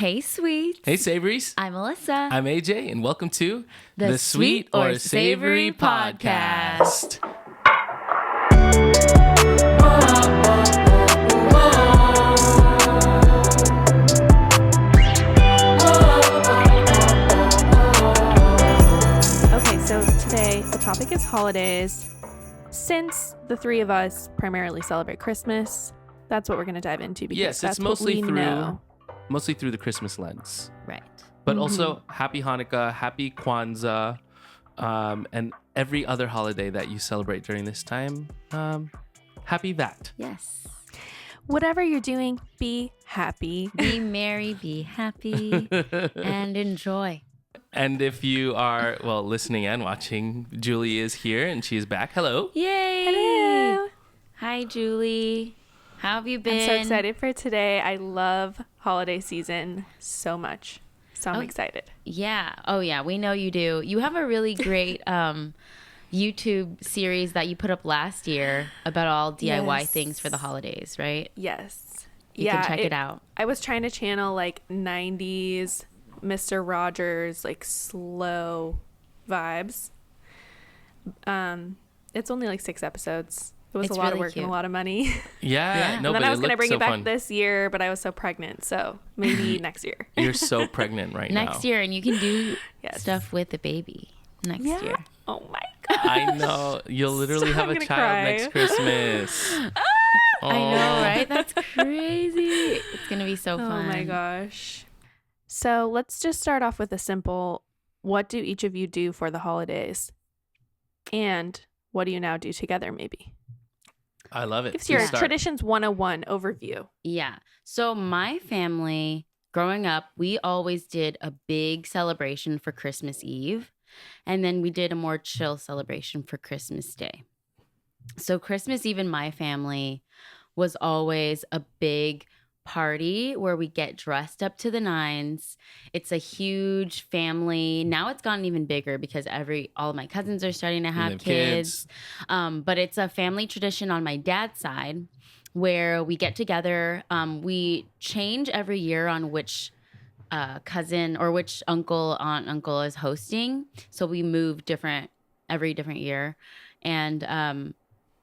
Hey, sweets. Hey, Savories. I'm Alyssa. I'm AJ, and welcome to The Sweet or Savory Podcast. Okay, so today the topic is holidays. Since the three of us primarily celebrate Christmas, that's what we're going to dive into because Yes, that's it's mostly what we know. mostly through the Christmas lens, Right. but also Happy Hanukkah, Happy Kwanzaa, and every other holiday that you celebrate during this time. Happy that. Yes. Whatever you're doing, be happy. Be merry, be happy, and enjoy. And if you are, listening and watching, Julie is here and she's back. Hello. Yay. Hello. Hi, Julie. How have you been? I'm so excited for today. I love holiday season so much. So I'm excited. Yeah. Oh, yeah. We know you do. You have a really great YouTube series that you put up last year about all DIY things for the holidays, right? Yes. You can check it out. I was trying to channel like 90s Mr. Rogers, like slow vibes. It's only like 6 episodes. It was It's a lot of really work cute. and a lot of money. Yeah. No, And then but I was it going to looked bring so it back fun. this year, but I was so pregnant. So maybe next year. You're so pregnant right now. Next year, and you can do Yes. stuff with the baby next year. Oh my God. I know. You'll literally have I'm a gonna child cry. next Christmas. I know, right? That's crazy. It's going to be so fun. Oh my gosh. So let's just start off with a simple, what do each of you do for the holidays? And what do you now do together maybe? I love it. Gives Please your start. Traditions 101 overview. Yeah. So my family, growing up, we always did a big celebration for Christmas Eve. And then we did a more chill celebration for Christmas Day. So Christmas Eve in my family was always a big party where we get dressed up to the nines. It's a huge family. Now it's gotten even bigger because all of my cousins are starting to have kids. But it's a family tradition on my dad's side where we get together. We change every year on which cousin or which uncle is hosting. So we move every different year. And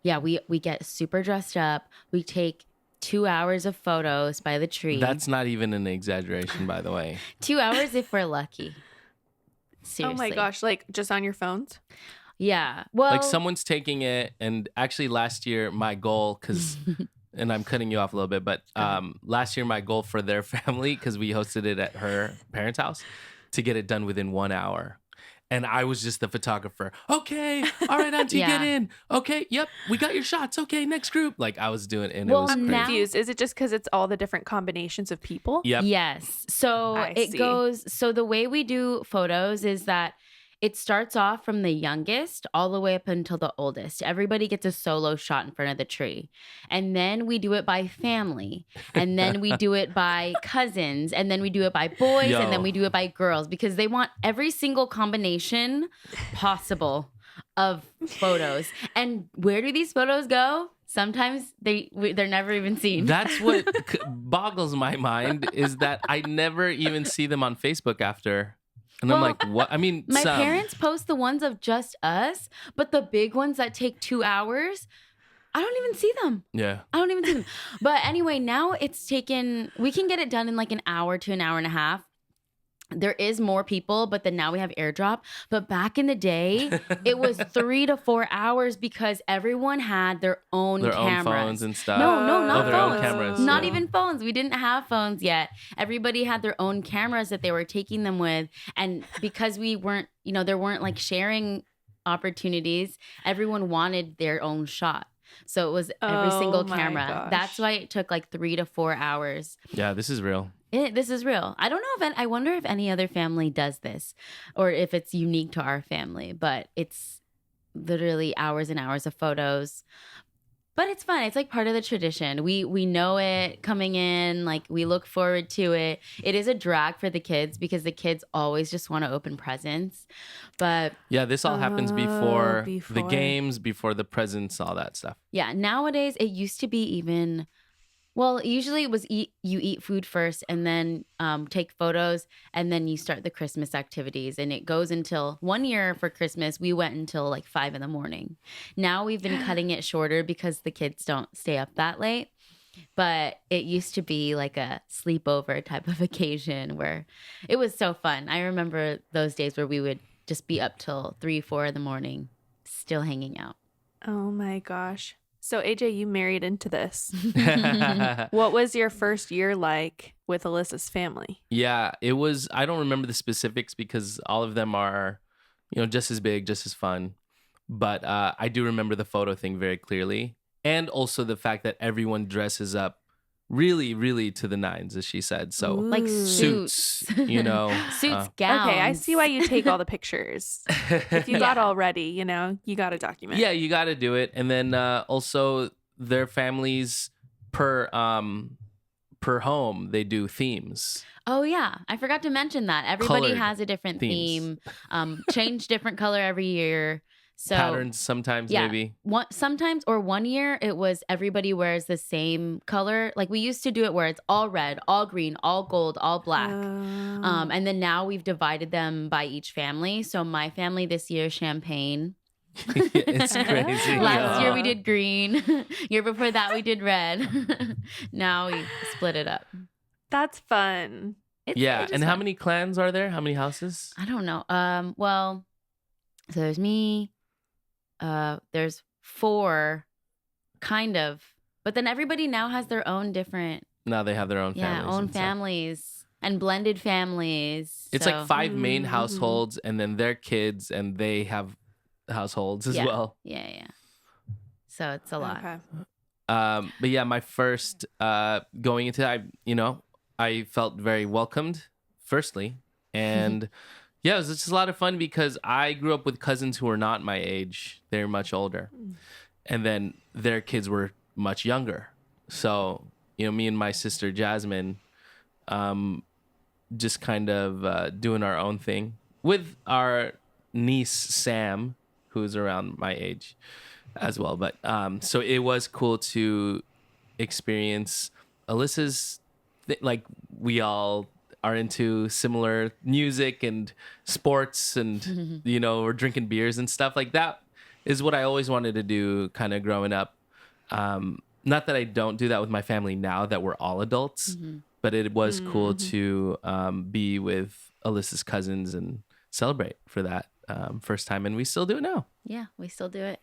we get super dressed up. We take 2 hours of photos by the tree. That's not even an exaggeration, by the way. 2 hours if we're lucky. Seriously. Oh my gosh, like just on your phones? Yeah. Well, Like someone's taking it, and actually last year my goal, and I'm cutting you off a little bit, but last year my goal for their family, because we hosted it at her parents' house, to get it done within 1 hour. And I was just the photographer. Okay, all right, Auntie, get in. Okay, yep, we got your shots. Okay, next group. Like I was doing, and Well, it was I'm crazy. confused. Is it just because it's all the different combinations of people? Yep. Yes. So I it see. goes. So the way we do photos is that it starts off from the youngest all the way up until the oldest. Everybody gets a solo shot in front of the tree. And then we do it by family. And then we do it by cousins. And then we do it by boys. Yo. And then we do it by girls because they want every single combination possible of photos. And where do these photos go? Sometimes they're never even seen. That's what boggles my mind is that I never even see them on Facebook after. And I'm Well, like, what? I mean, My some. parents post the ones of just us, but the big ones that take 2 hours, I don't even see them. Yeah. I don't even see them. But anyway, now we can get it done in like an hour to an hour and a half. There is more people, but then now we have airdrop. But back in the day, it was 3 to 4 hours because everyone had their own Their cameras. own phones and stuff. No, not their own phones. cameras, Not yeah. even phones. We didn't have phones yet. Everybody had their own cameras that they were taking them with. And because we weren't, there weren't like sharing opportunities, everyone wanted their own shot. So it was every Oh single my camera. gosh. That's why it took like 3 to 4 hours. Yeah, this is real. This is real. I don't know I wonder if any other family does this or if it's unique to our family, but it's literally hours and hours of photos. But it's fun. It's like part of the tradition. We know it coming in. Like we look forward to it. It is a drag for the kids because the kids always just want to open presents. But Yeah, this all happens before the before. games, before the presents, all that stuff. yeah, nowadays it used to be even Well, usually it was you eat food first and then take photos and then you start the Christmas activities. And it goes until one year for Christmas, we went until like 5 a.m. Now we've been cutting it shorter because the kids don't stay up that late. But it used to be like a sleepover type of occasion where it was so fun. I remember those days where we would just be up till 3, 4 a.m, still hanging out. Oh my gosh. So AJ, you married into this. What was your first year like with Alyssa's family? Yeah, it was. I don't remember the specifics because all of them are, just as big, just as fun. But I do remember the photo thing very clearly. And also the fact that everyone dresses up really, really to the nines, as she said. So Like Ooh. suits, Suits, gowns. Okay, I see why you take all the pictures. If you got all ready, you got to document. Yeah, you got to do it. And then also their families per home, they do themes. Oh yeah, I forgot to mention that. Everybody Colored has a different themes. theme. Change different color every year. So Patterns sometimes, maybe. Sometimes or one year it was everybody wears the same color. Like we used to do it where it's all red, all green, all gold, all black. And then now we've divided them by each family. So my family this year, champagne. It's crazy. Last year we did green. Year before that we did red. Now we split it up. That's fun. It's and how fun. many clans are there? How many houses? I don't know. Well, so there's me. There's 4, kind of, but then everybody now has their own different. Now they have their own families. Own and stuff. families and blended families. It's like 5 main households, and then their kids, and they have households as well. Yeah. So it's a lot. Okay. But yeah, my first going into I felt very welcomed, firstly, and yeah, it was just a lot of fun because I grew up with cousins who were not my age; they're much older, and then their kids were much younger. So me and my sister Jasmine, just kind of doing our own thing with our niece Sam, who's around my age as well. But so it was cool to experience Alyssa's like we all are into similar music and sports and we're drinking beers and stuff like that is what I always wanted to do kind of growing up. Not that I don't do that with my family now that we're all adults, but it was cool to be with Alyssa's cousins and celebrate for that first time, and we still do it now. Yeah, we still do it.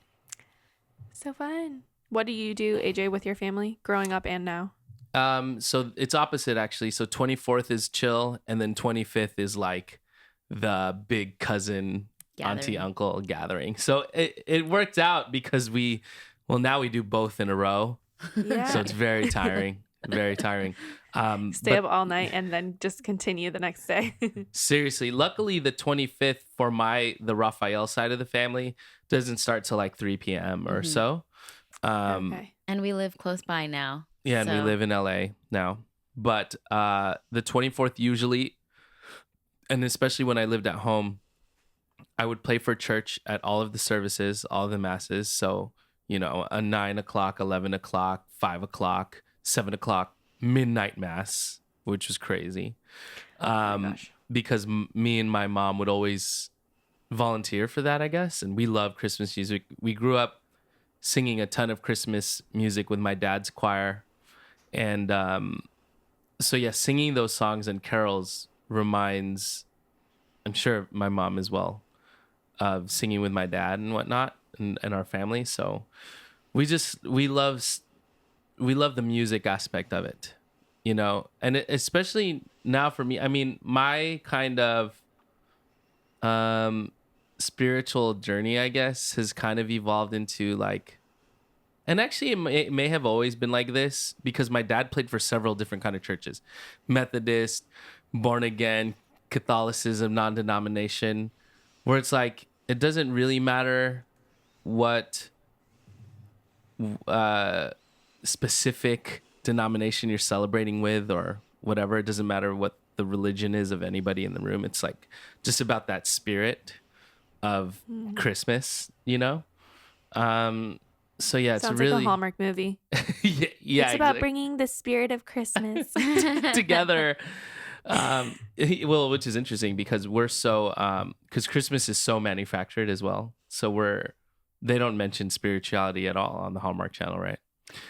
So fun. What do you do, AJ, with your family growing up and now? So it's opposite actually. So 24th is chill, and then 25th is like the big cousin, auntie, uncle gathering. So it worked out because now we do both in a row. Yeah. So it's very tiring, very tiring. Stay up all night and then just continue the next day. Seriously, luckily the 25th for the Raphael side of the family doesn't start till like 3 p.m. or so. Okay. And we live close by now. Yeah, and we live in LA now. But the 24th usually, and especially when I lived at home, I would play for church at all of the services, all of the masses. So, a 9 o'clock, 11 o'clock, 5 o'clock, 7 o'clock midnight mass, which was crazy. Oh my gosh. Because me and my mom would always volunteer for that, I guess. And we love Christmas music. We grew up singing a ton of Christmas music with my dad's choir. And so, yeah, singing those songs and carols reminds, I'm sure my mom as well, of singing with my dad and whatnot and our family. So we love the music aspect of it, and especially now for me. I mean, my kind of spiritual journey, I guess, has kind of evolved into like, and actually it may have always been like this because my dad played for several different kind of churches: Methodist, born again, Catholicism, non-denomination, where it's like it doesn't really matter what specific denomination you're celebrating with or whatever. It doesn't matter what the religion is of anybody in the room. It's like just about that spirit of Christmas, So yeah, it's Sounds really like a Hallmark movie. yeah, It's about bringing the spirit of Christmas. together. Well, which is interesting because we're so because Christmas is so manufactured as well. So they don't mention spirituality at all on the Hallmark Channel, right?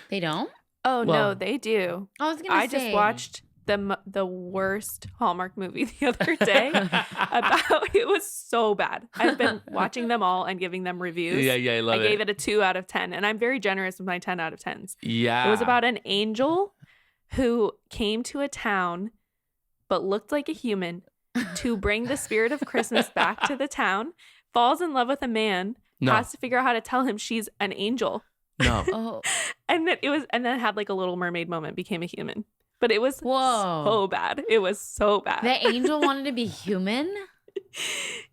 They don't? Oh, no, Well- they do. I was gonna say. I just watched the worst Hallmark movie the other day. It was so bad. I've been watching them all and giving them reviews. Yeah, I love I gave it a 2 out of 10, and I'm very generous with my 10 out of 10s. Yeah. It was about an angel who came to a town but looked like a human to bring the spirit of Christmas back to the town, falls in love with a man, No. has to figure out how to tell him she's an angel. No. Oh, And then had like a Little Mermaid moment, became a human. But it was whoa. so bad. It was so bad. The angel wanted to be human?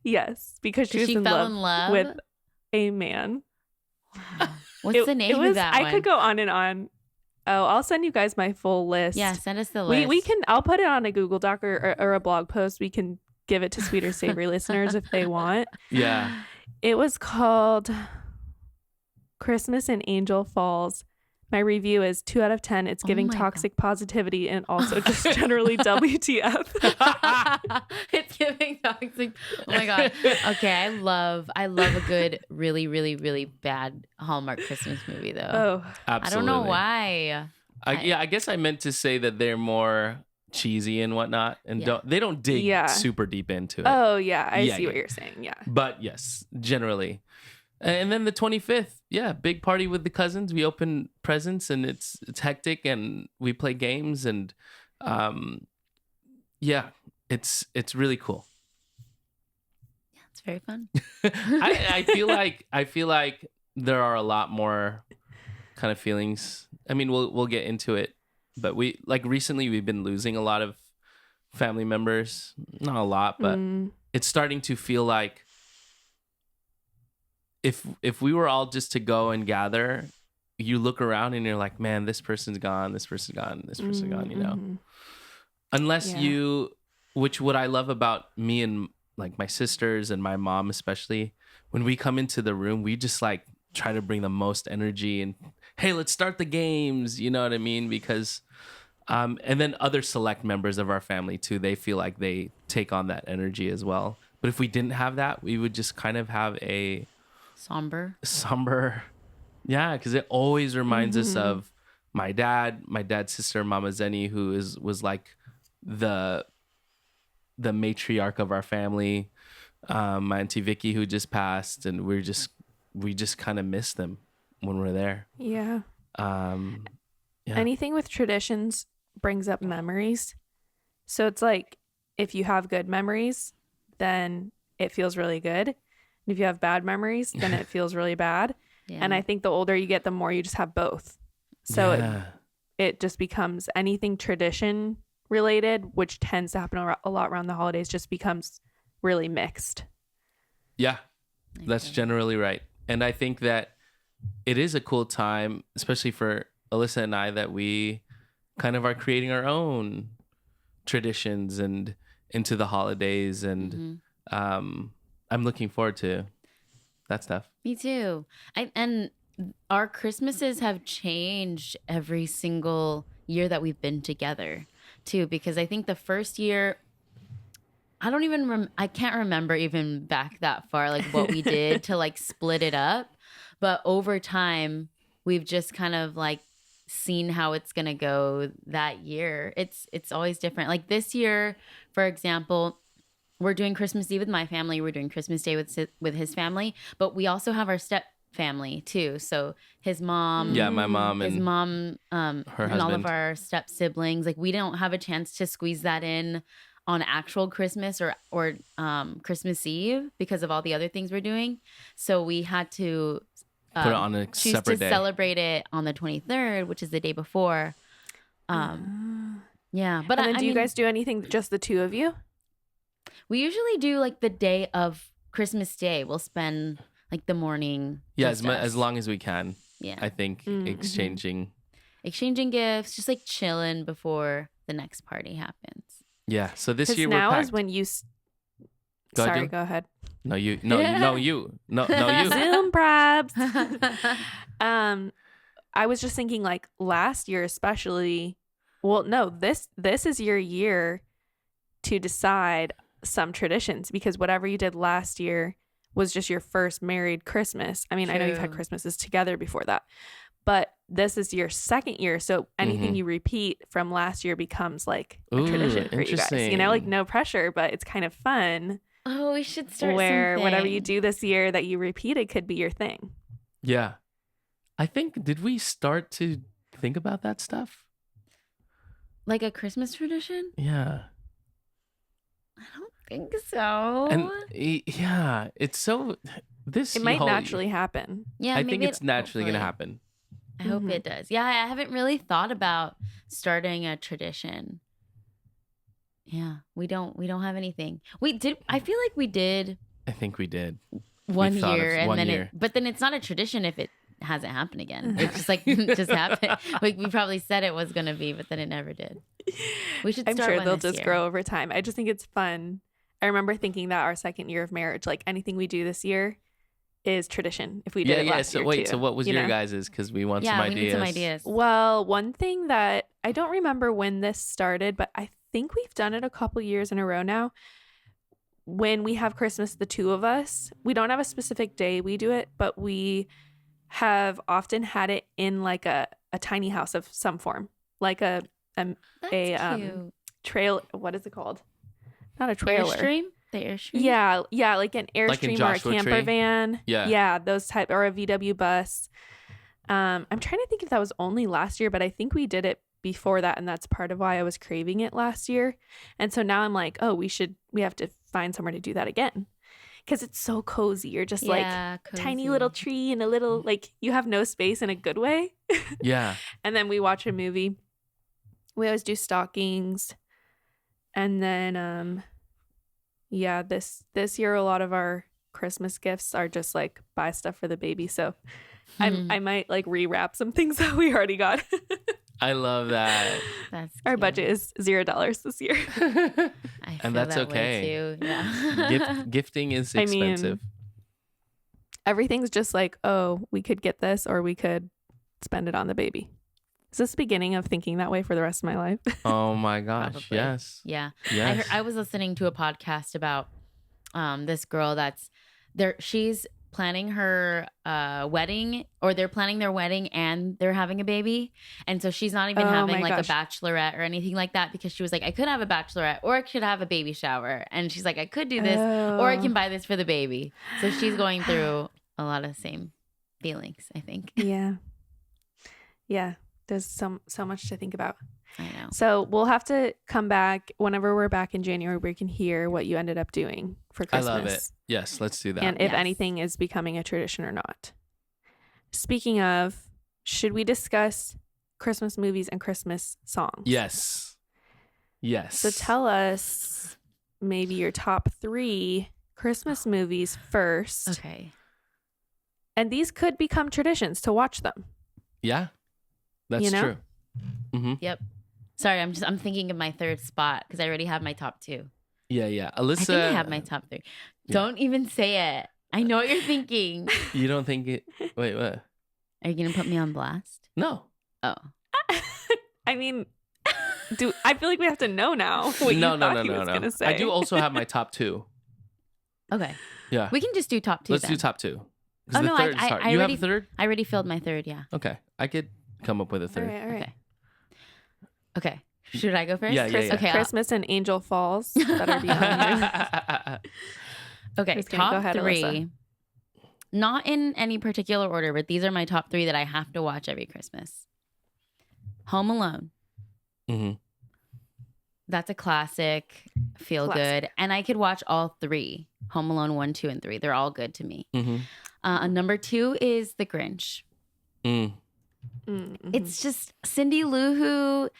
Yes, because she was She in fell love in love with a man. What's the name of that I one? could go on and on. Oh, I'll send you guys my full list. Yeah, send us the list. We can. I'll put it on a Google Doc or a blog post. We can give it to Sweet or Savory listeners if they want. Yeah. It was called Christmas in Angel Falls. My review is 2 out of 10. It's giving my toxic positivity and also just generally WTF. It's giving toxic. Oh my god. Okay, I love a good, really, really, really bad Hallmark Christmas movie though. Oh, I don't know Absolutely. why. I guess I meant to say that they're more cheesy and whatnot, and Yeah. they don't dig Yeah. super deep into it. oh yeah. I Yeah, see what yeah. you're saying. Yeah. But yes, generally. And then the 25th, yeah, big party with the cousins. We open presents and it's hectic and we play games and yeah, it's really cool. Yeah, it's very fun. I feel like there are a lot more kind of feelings. I mean, we'll get into it, but recently we've been losing a lot of family members. Not a lot, but it's starting to feel like if we were all just to go and gather, you look around and you're like, man, this person's gone, this person's gone, this person's gone, you know. Mhm. Unless Yeah. which what I love about me and like my sisters and my mom especially, when we come into the room, we just like try to bring the most energy and hey, let's start the games, you know what I mean? Because and then other select members of our family too, they feel like they take on that energy as well. But if we didn't have that, we would just kind of have a somber, yeah, because it always reminds us of my dad's sister, Mama Zenny, who was like the matriarch of our family, my auntie Vicky, who just passed, and we just kind of miss them when we're there. Yeah. Yeah. Anything with traditions brings up memories. So it's like if you have good memories, then it feels really good. And if you have bad memories, then it feels really bad. Yeah. And I think the older you get, the more you just have both. So yeah. it just becomes anything tradition related, which tends to happen a lot around the holidays, just becomes really mixed. Yeah, that's generally right. And I think that it is a cool time, especially for Alyssa and I, that we kind of are creating our own traditions and into the holidays. And I'm looking forward to that stuff. Me too. And our Christmases have changed every single year that we've been together too, because I think the first year, I can't remember even back that far, like what we did to like split it up. But over time, we've just kind of like seen how it's going to go that year. It's always different. Like this year, for example, we're doing Christmas Eve with my family. We're doing Christmas Day with his family, but we also have our step family too. So his mom, Yeah, my mom his and mom, her and all husband. of our step siblings. Like we don't have a chance to squeeze that in on actual Christmas or Christmas Eve because of all the other things we're doing. So we had to Put it on a choose separate to day. celebrate it on the 23rd, which is the day before. Yeah, but And then I do you mean, guys do anything, just the two of you? we usually do like the day of Christmas Day. We'll spend like the morning. Yeah, just as us. long as we can. Yeah, I think exchanging. gifts, just like chilling before the next party happens. Yeah. So this Because year we're now packed. is when you. Go ahead, Sorry, Dylan. go ahead. No, you. No, no, you. No, no, you. Zoom probs. I was just thinking like last year especially. Well, no, this is your year to decide some traditions because whatever you did last year was just your first married Christmas. I mean, I know you've had True. Christmases together before that, but this is your second year. So anything you repeat from last year becomes like a tradition for you guys. You know, like interesting. no pressure, but it's kind of fun Oh, we should start where whatever you something. do this year that you repeated could be your thing. Yeah. I think, did we start to think about that stuff? Like a Christmas tradition? Yeah. I don't think so. And yeah, it's so, this It might whole- naturally happen. Yeah, I maybe think it's naturally going to hopefully. happen. I hope it does. Yeah, I haven't really thought about starting a tradition. Yeah, we don't have anything. We did. I feel like we did I think we did. one thought of year, and one then year. but then it's not a tradition if it hasn't happened again. It's just like just happened. Like we probably said it was gonna be, but then it never did. We should. I'm Start sure one they'll this just year. grow over time. I just think it's fun. I remember thinking that our second year of marriage, like anything we do this year is tradition. If we did Yeah, it yeah. last So year wait, too, so what was you your know? guys's? Because we want Yeah, some we ideas. need some ideas. Well, one thing that I don't remember when this started, but I think we've done it a couple years in a row now. When we have Christmas, the two of us, we don't have a specific day we do it, but we have often had it in like a tiny house of some form, like a That's cute. trail. What is it called? Not a trailer. Airstream. The Airstream. Yeah, like an Like in Airstream or a Joshua camper Tree? van. Yeah. Yeah, those type or a VW bus. I'm trying to think if that was only last year, but I think we did it before that, and that's part of why I was craving it last year. And so now I'm like, oh, we have to find somewhere to do that again. Because it's so cozy. You're just like tiny cozy. little tree and a little like you have no space in a good way. Yeah. And then we watch a movie. We always do stockings. And then yeah, this year a lot of our Christmas gifts are just like buy stuff for the baby. So I might like rewrap some things that we already got. I love that. That's Our cute. budget is $0 this year. I And feel that's that okay. way too. Yeah. Gifting is I mean, expensive. Everything's just like, oh, we could get this or we could spend it on the baby. Is this the beginning of thinking that way for the rest of my life? Oh my gosh. Probably. Yes. Yeah. Yes. I was listening to a podcast about this girl that's there. She's planning her wedding, or they're planning their wedding and they're having a baby. And so she's not even Oh having my like gosh. a bachelorette or anything like that, because she was like, I could have a bachelorette or I could have a baby shower. And she's like, I could do this or I can buy this for the baby. So she's going through a lot of the same feelings, I think. Yeah. Yeah. There's so much to think about. I know. So we'll have to come back whenever we're back in January. We can hear what you ended up doing for I Christmas. love it. Yes, let's do that. And if Yes. anything is becoming a tradition or not. Speaking of, should we discuss Christmas movies and Christmas songs? Yes. Yes. So tell us maybe your top 3 Christmas movies first. Okay. And these could become traditions to watch them. Yeah. That's You know? true. Mm-hmm. Yep. Sorry, I'm thinking of my third spot because I already have my top 2. Yeah, yeah. Alyssa, I think I have my top 3. Yeah. Don't even say it. I know what you're thinking. You don't think it? Wait, what? Are you gonna put me on blast? No. Oh, I mean, I feel like we have to know now what No, you no, thought no, he no, was no. gonna say. I do also have my top 2. okay. Yeah. We can just do top 2. Let's then. do top 2. 'Cause Oh, the no, third is I hard. I You already have a third? I already filled my third. Yeah. Okay. I could come up with a All third. right, all right. Okay. Okay. Should I go first? Yeah, yeah, yeah. Okay. Christmas and Angel Falls better be on you. Okay. Who's gonna go Top ahead, 3. Alyssa? Not in any particular order, but these are my top 3 that I have to watch every Christmas. Home Alone. hmm That's a classic. Feel Classic. good. And I could watch all 3. Home Alone 1, 2, and 3. They're all good to me. hmm Number 2 is The Grinch. Mm. Mm-hmm. It's just Cindy Lou Who,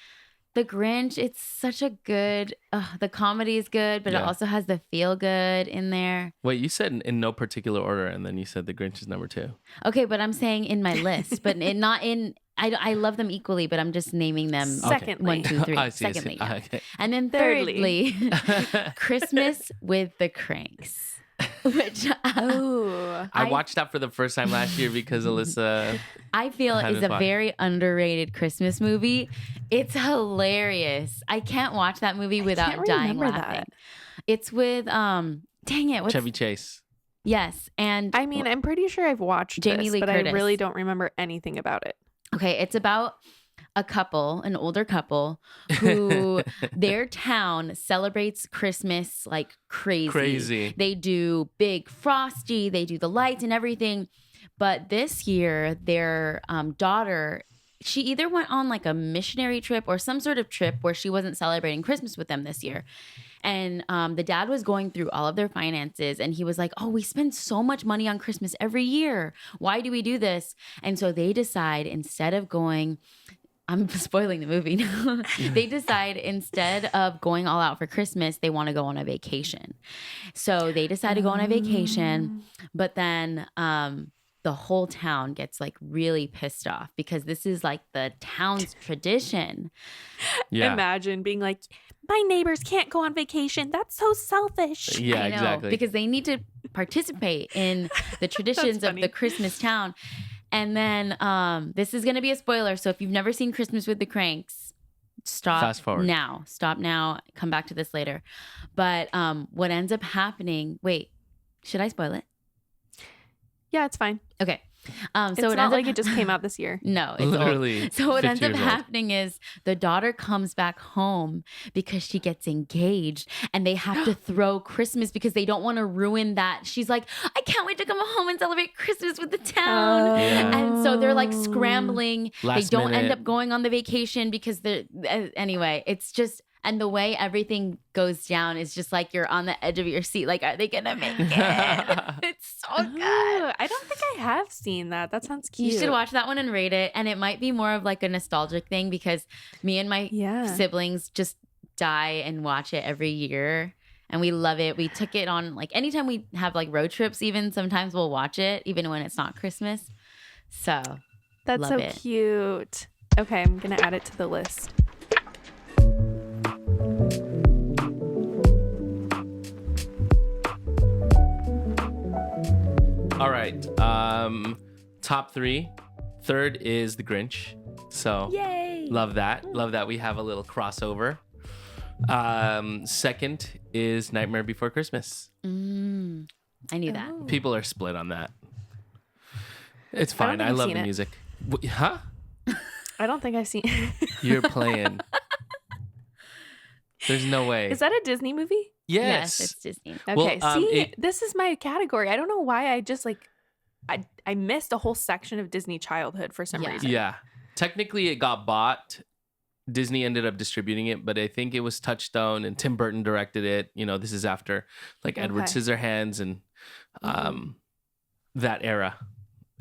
The Grinch. It's such a good. The comedy is good, but it Yeah. also has the feel good in there. Wait, you said in no particular order, and then you said The Grinch is number 2. Okay, but I'm saying in my list, but not in. I love them equally, but I'm just naming them. Secondly. 1, 2, 3. I see, I see. Secondly, yeah. Okay. And then Thirdly. thirdly, Christmas with the Cranks. which I watched that for the first time last year because Alyssa. I feel Had is it a fun. very underrated Christmas movie. It's hilarious. I can't watch that movie without can't dying remember laughing. that. It's with dang it, what's Chevy Chase. yes, and I mean, I'm pretty sure I've watched Jamie this, Lee but Curtis. I really don't remember anything about it. okay, it's about a couple, an older couple, who their town celebrates Christmas like crazy. Crazy. They do big frosty, they do the lights and everything. But this year, their daughter, she either went on like a missionary trip or some sort of trip where she wasn't celebrating Christmas with them this year. And the dad was going through all of their finances and he was like, oh, we spend so much money on Christmas every year. Why do we do this? And so they decide instead of going, I'm spoiling the movie now. They decide instead of going all out for Christmas, they want to go on a vacation. So they decide to go on a vacation, but then the whole town gets like really pissed off because this is like the town's tradition. Yeah. Imagine being like, my neighbors can't go on vacation. That's so selfish. Yeah, I know, exactly. because they need to participate in the traditions of funny. the Christmas town. And then this is going to be a spoiler. So if you've never seen Christmas with the Cranks, stop Fast forward. now. Stop now. Come back to this later. But what ends up happening, wait, should I spoil it? Yeah, it's fine. Okay. So It's it not ends like up, it just came out this year. No, it's Literally old. So what 50 ends up years old. happening is the daughter comes back home because she gets engaged and they have to throw Christmas because they don't want to ruin that. She's like, I can't wait to come home and celebrate Christmas with the town. Yeah. And so they're like scrambling. Last they don't end minute. up going on the vacation because they're, anyway, it's just, and the way everything goes down is just like you're on the edge of your seat. Like, are they going to make it? It's so good. Oh, I don't think I have seen that. That sounds cute. You should watch that one and rate it. And it might be more of like a nostalgic thing because me and my siblings just die and watch it every year. And we love it. We took it on like anytime we have like road trips, even sometimes we'll watch it, even when it's not Christmas. So That's love so it. cute. Okay, I'm going to add it to the list. All right. Top three. Third is The Grinch. So Yay. love that. Love that we have a little crossover. Second is Nightmare Before Christmas. I knew that. Oh. People are split on that. It's I don't fine. think I I've love seen the it. music. Huh? I don't think I've seen You're playing. There's no way. Is that a Disney movie? Yes. It's Disney. Okay, Well, see, this is my category. I don't know why I just like, I missed a whole section of Disney childhood for some Yeah. reason. Yeah. Technically, it got bought. Disney ended up distributing it, but I think it was Touchstone and Tim Burton directed it. You know, this is after like Edward Okay. Scissorhands and that era.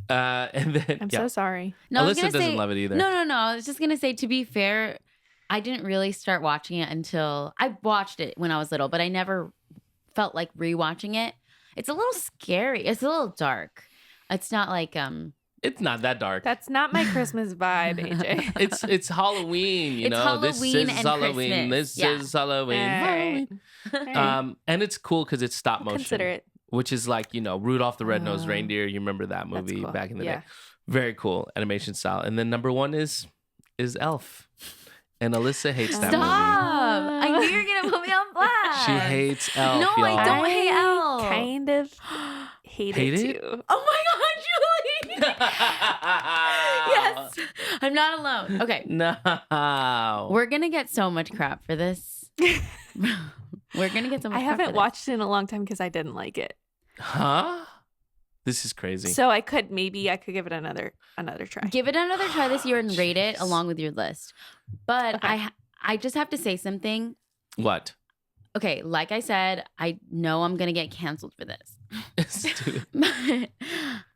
And then I'm so sorry. No, I was Alyssa gonna doesn't say, love it either. No. I was just going to say, to be fair, I didn't really start watching it until I watched it when I was little, but I never felt like rewatching it. It's a little scary. It's a little dark. It's not like It's not that dark. That's not my Christmas vibe, AJ. It's Halloween, you It's know. This Halloween is and Halloween. Christmas. This Yeah. is Halloween. All right. Halloween. And it's cool because it's stop I'll motion. consider it. Which is like, you know, Rudolph the Red-Nosed Oh. Reindeer. You remember that That's movie cool. back in the Yeah. day. Very cool animation style. And then number one is Elf. And Alyssa hates that stop. movie. I knew you were going to put me on blast. She hates Elf, No, y'all. I don't hate Elf. Kind of hate Hate it it? too. Oh my God, Julie. Yes. I'm not alone. Okay. No. We're going to get so much crap for this. We're going to get so much I crap for haven't this. watched it in a long time because I didn't like it. Huh? This is crazy. So I could give it another try. Give it another try this year and rate it Jeez. along with your list. But Okay. I just have to say something. What? Okay, like I said, I know I'm going to get canceled for this. Stupid. But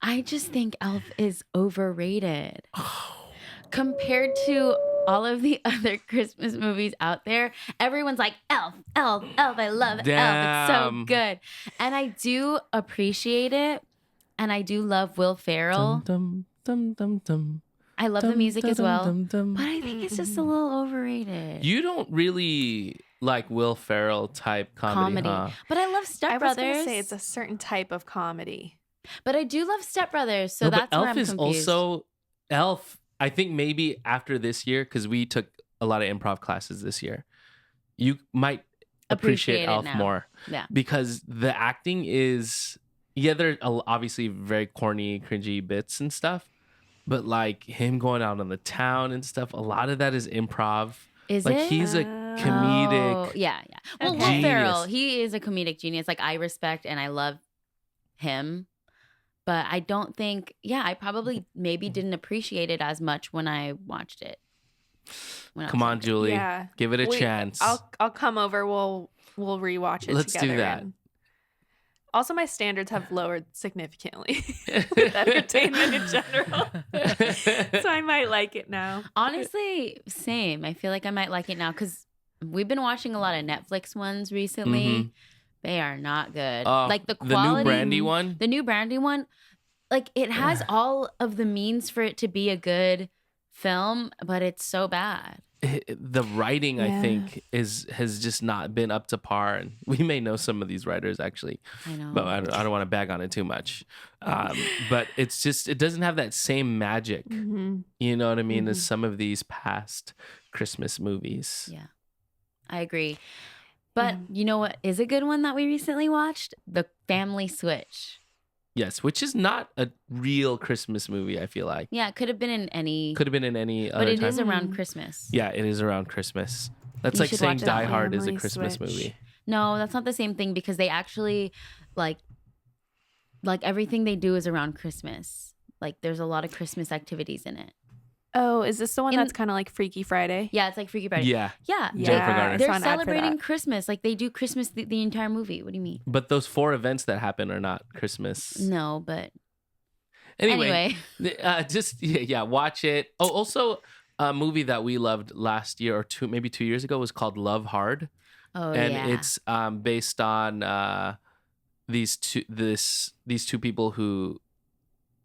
I just think Elf is overrated. Compared to all of the other Christmas movies out there, everyone's like, Elf, Elf, Elf. I love Elf. It's so Damn. good. And I do appreciate it. And I do love Will Ferrell. Dum, dum, dum, dum, I love the dum, music dum, as well. dum, dum, But dum. I think it's just a little overrated. You don't really like Will Ferrell type comedy. Huh? But I love Step I was going to Brothers. say it's a certain type of comedy. But I do love Step Brothers, so No, but that's where Elf I'm is confused. also Elf. I think maybe after this year, because we took a lot of improv classes this year, you might appreciate Appreciate it Elf now. more. Yeah. Because the acting is, there are obviously very corny, cringy bits and stuff, but like him going out on the town and stuff, a lot of that is improv. Is like it? he's a comedic. Oh, yeah. Well, Okay. Will Ferrell, genius. he is a comedic genius. Like I respect and I love him, but I don't think. Yeah, I probably maybe didn't appreciate it as much when I watched it. When I Come was on, younger. Julie. Yeah. Give it a Wait, chance. I'll come over. We'll rewatch it Let's do together. that. and- Also, my standards have lowered significantly with entertainment in general. So I might like it now. Honestly, same. I feel like I might like it now because we've been watching a lot of Netflix ones recently. Mhm. They are not good. Oh, Like the the quality. new Brandy one. The new Brandy one, like it has all of the means for it to be a good film, but it's so bad. The writing, I Yeah. think, has just not been up to par. And we may know some of these writers actually, I know. but I don't want to bag on it too much. But it's just, it doesn't have that same magic. Mm-hmm. You know what I mean? As Mhm. some of these past Christmas movies. Yeah, I agree. But Yeah. you know what is a good one that we recently watched? The Family Switch. Yes, which is not a real Christmas movie, I feel like. Yeah, it could have been in any, Could have been in any but other it time. is around Mm. Christmas. Yeah, it is around Christmas. That's You like should saying watch it. Die Hard is a Family Christmas Switch. movie. No, that's not the same thing because they actually like everything they do is around Christmas. Like there's a lot of Christmas activities in it. Oh, is this the one In- that's kind of like Freaky Friday? Yeah, it's like Freaky Friday. Yeah, Yeah, Jennifer Garner. I they're saw an ad for celebrating that. Christmas. Like they do Christmas the entire movie. What do you mean? but those 4 events that happen are not Christmas. No, but Anyway, anyway. just watch it. Oh, also a movie that we loved last year or maybe 2 years ago was called Love Hard, Oh and yeah. it's based on these two people who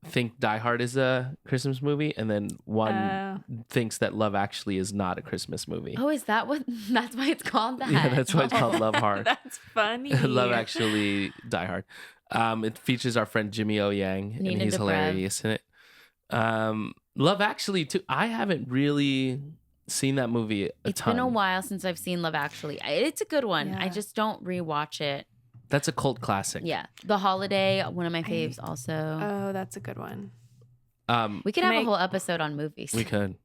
think Die Hard is a Christmas movie, and then one thinks that Love Actually is not a Christmas movie. Oh, is that what? That's why it's called that. Yeah, that's why it's called Love Hard. That's funny. Love Actually, Die Hard. It features our friend Jimmy O Yang, and Nina he's Dobrev. hilarious in it. Love Actually, too. I haven't really seen that movie a It's ton. been a while since I've seen Love Actually. It's a good one. Yeah. I just don't rewatch it. That's a cult classic. Yeah, The Holiday, one of my faves. Also, Oh, that's a good one. we could Can have a I- whole episode on movies. We could.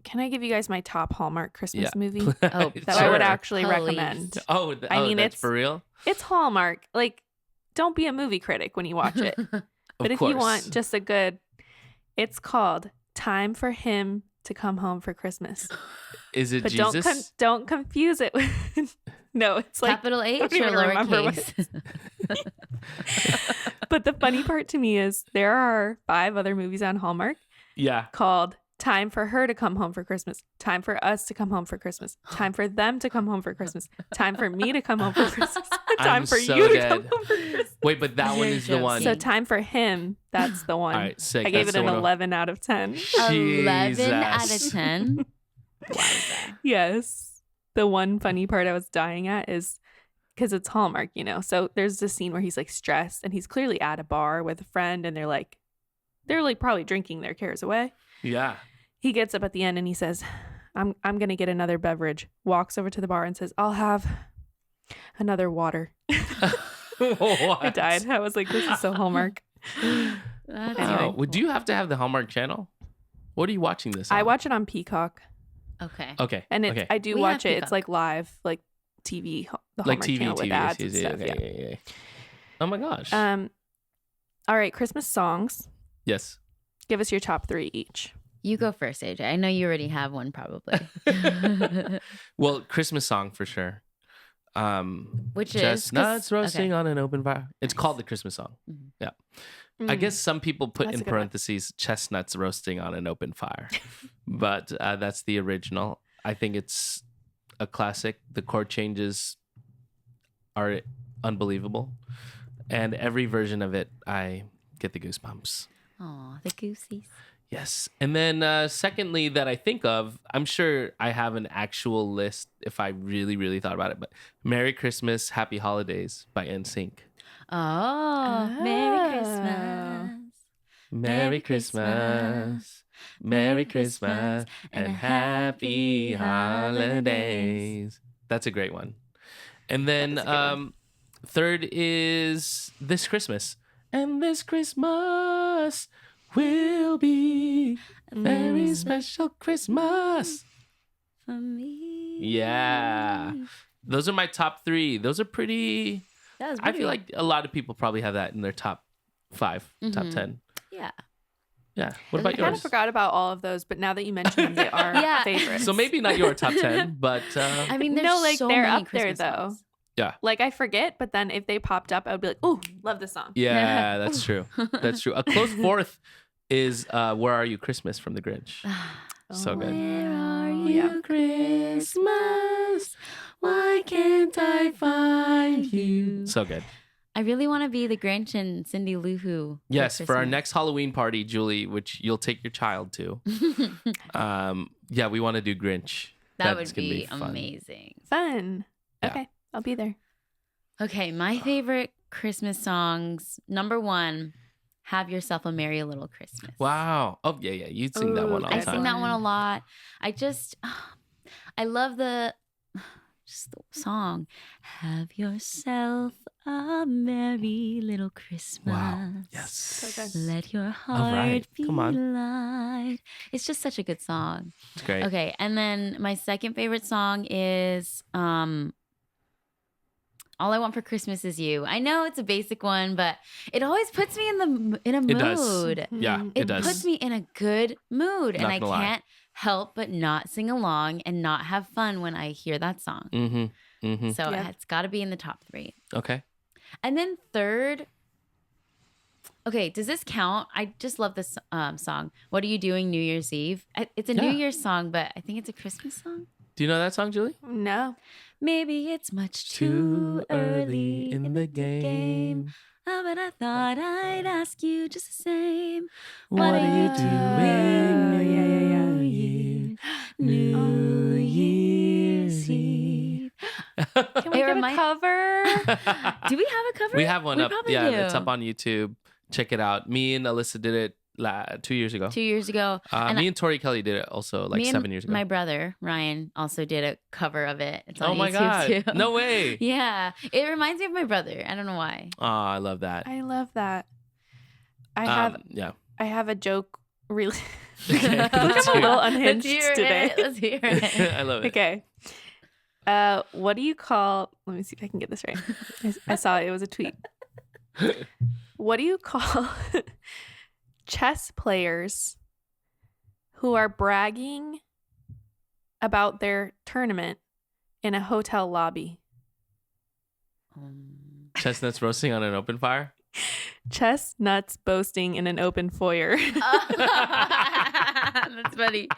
Can I give you guys my top Hallmark Christmas Yeah. movie Oh, that I Sure. would actually Please. recommend? Oh, I mean, that's it's- for real? It's Hallmark. Like, don't be a movie critic when you watch it. But Of if course. you want just a good, it's called Time for Him to Come Home for Christmas. Is it But Jesus? don't confuse it with no, it's like Capital H don't or even remember what lowercase? but the funny part to me is there are 5 other movies on Hallmark Yeah. called Time for Her to Come Home for Christmas, Time for Us to Come Home for Christmas, Time for Them to Come Home for Christmas, Time for Me to Come Home for Christmas, Time I'm for so You to dead. Come Home for Christmas. Wait, but that one You're is the one. So joking. Time for Him, that's the one. All right, sick. I gave That's it the an one. 11 out of 10. 11 out of Jesus. 10. Yes. The one funny part I was dying at is because it's Hallmark, you know. So there's this scene where he's like stressed and he's clearly at a bar with a friend and they're like probably drinking their cares away. Yeah. He gets up at the end and he says, I'm gonna get another beverage. Walks over to the bar and says, I'll have another water. What? I died. I was like, this is so Hallmark. That's Anyway. Oh, would you have to have the Hallmark channel? What are you watching this on? I watch it on Peacock. okay. Okay. And it's okay. I do We watch have it. It's Peacock. like live, like TV, the Like Hallmark TV, channel with TV. ads yes, and yes, stuff. okay, yeah. Oh my gosh. All right, Christmas songs. Yes. Give us your top 3 each. You go first, AJ. I know you already have one probably. Well, Christmas song for sure. Which is? Chestnuts 'cause- roasting okay. on an open fire. It's called the Christmas song. Mhm. Yeah. I Mm. guess some people put That's in a good one. parentheses chestnuts roasting on an open fire, but that's the original. I think it's a classic. The chord changes are unbelievable, and every version of it, I get the goosebumps. Aw, the goosies. Yes. And then secondly, that I think of, I'm sure I have an actual list if I really, really thought about it, but Merry Christmas, Happy Holidays by NSYNC. Oh, Merry Christmas. Merry Christmas, Merry Christmas, and Happy Holidays. That's a great one. And then That is a good one. third is This Christmas. And this Christmas will be a very special Christmas. For me. Yeah. Those are my top 3. Those are pretty... That was I pretty feel like a lot of people probably have that in their top 5, top 10. Yeah. Yeah. What I about kind of yours? forgot about all of those, but now that you mention them, they are Yeah. favorites. So maybe not your top 10, but I mean, there's No, like, so they're many up there, Christmas though. songs. yeah. like I forget, but then if they popped up, I would be like, "Oh, love this song." Yeah, that's true. That's true. A close fourth is Where Are You Christmas from The Grinch. So good. Where are you, Yeah. Christmas? Why can't I find you? So good. I really want to be the Grinch and Cindy Lou Who. Yes, for our next Halloween party, Julie, which you'll take your child to. Yeah, we want to do Grinch. That That's would gonna be fun. amazing. Fun. Yeah. Okay, I'll be there. Okay, my favorite Christmas songs. Number 1, Have Yourself a Merry Little Christmas. Wow. Oh, yeah. You'd sing that Ooh, one all I the sing time. that one a lot. I love just the song. Have yourself a merry little Christmas. Wow. Yes. So good. Let your All heart right, be come on. light. It's just such a good song. It's great. Okay, and then my second favorite song is All I Want for Christmas Is You. I know it's a basic one, but it always puts me in a mood. It does. Yeah, Mhm. it It does. puts me in a good mood, and Not I gonna lie. can't help but not sing along and not have fun when I hear that song. Mm-hmm. Mm-hmm. So Yeah. it's got to be in the top 3. Okay. And then third, okay, does this count? I just love this song. What Are You Doing New Year's Eve? It's a New Yeah. Year's song, but I think it's a Christmas song. Do you know that song, Julie? No. Maybe it's much too early in the game. Oh, but I thought I'd ask you just the same. What are you Oh, doing? yeah. New Year, New Year's Eve. Can we It get remind- a cover? Do we have a cover? We have one We up. probably Yeah, do. it's up on YouTube. Check it out. Me and Alyssa did it 2 years ago. 2 years ago. and Me and Tori Kelly did it also like me 7 and years ago. My brother, Ryan, also did a cover of it. It's on Oh my YouTube God. too. No way. Yeah. It reminds me of my brother. I don't know why. Oh, I love that. I love that. I Yeah. have a joke. Really, Okay, I'm let's a hear little it. unhinged Let's hear today. it. Let's hear it. I love it. Okay. What do you call? Let me see if I can get this right. I saw it. It was a tweet. What do you call chess players who are bragging about their tournament in a hotel lobby? Chestnuts roasting on an open fire. Chestnuts boasting in an open foyer. That's funny.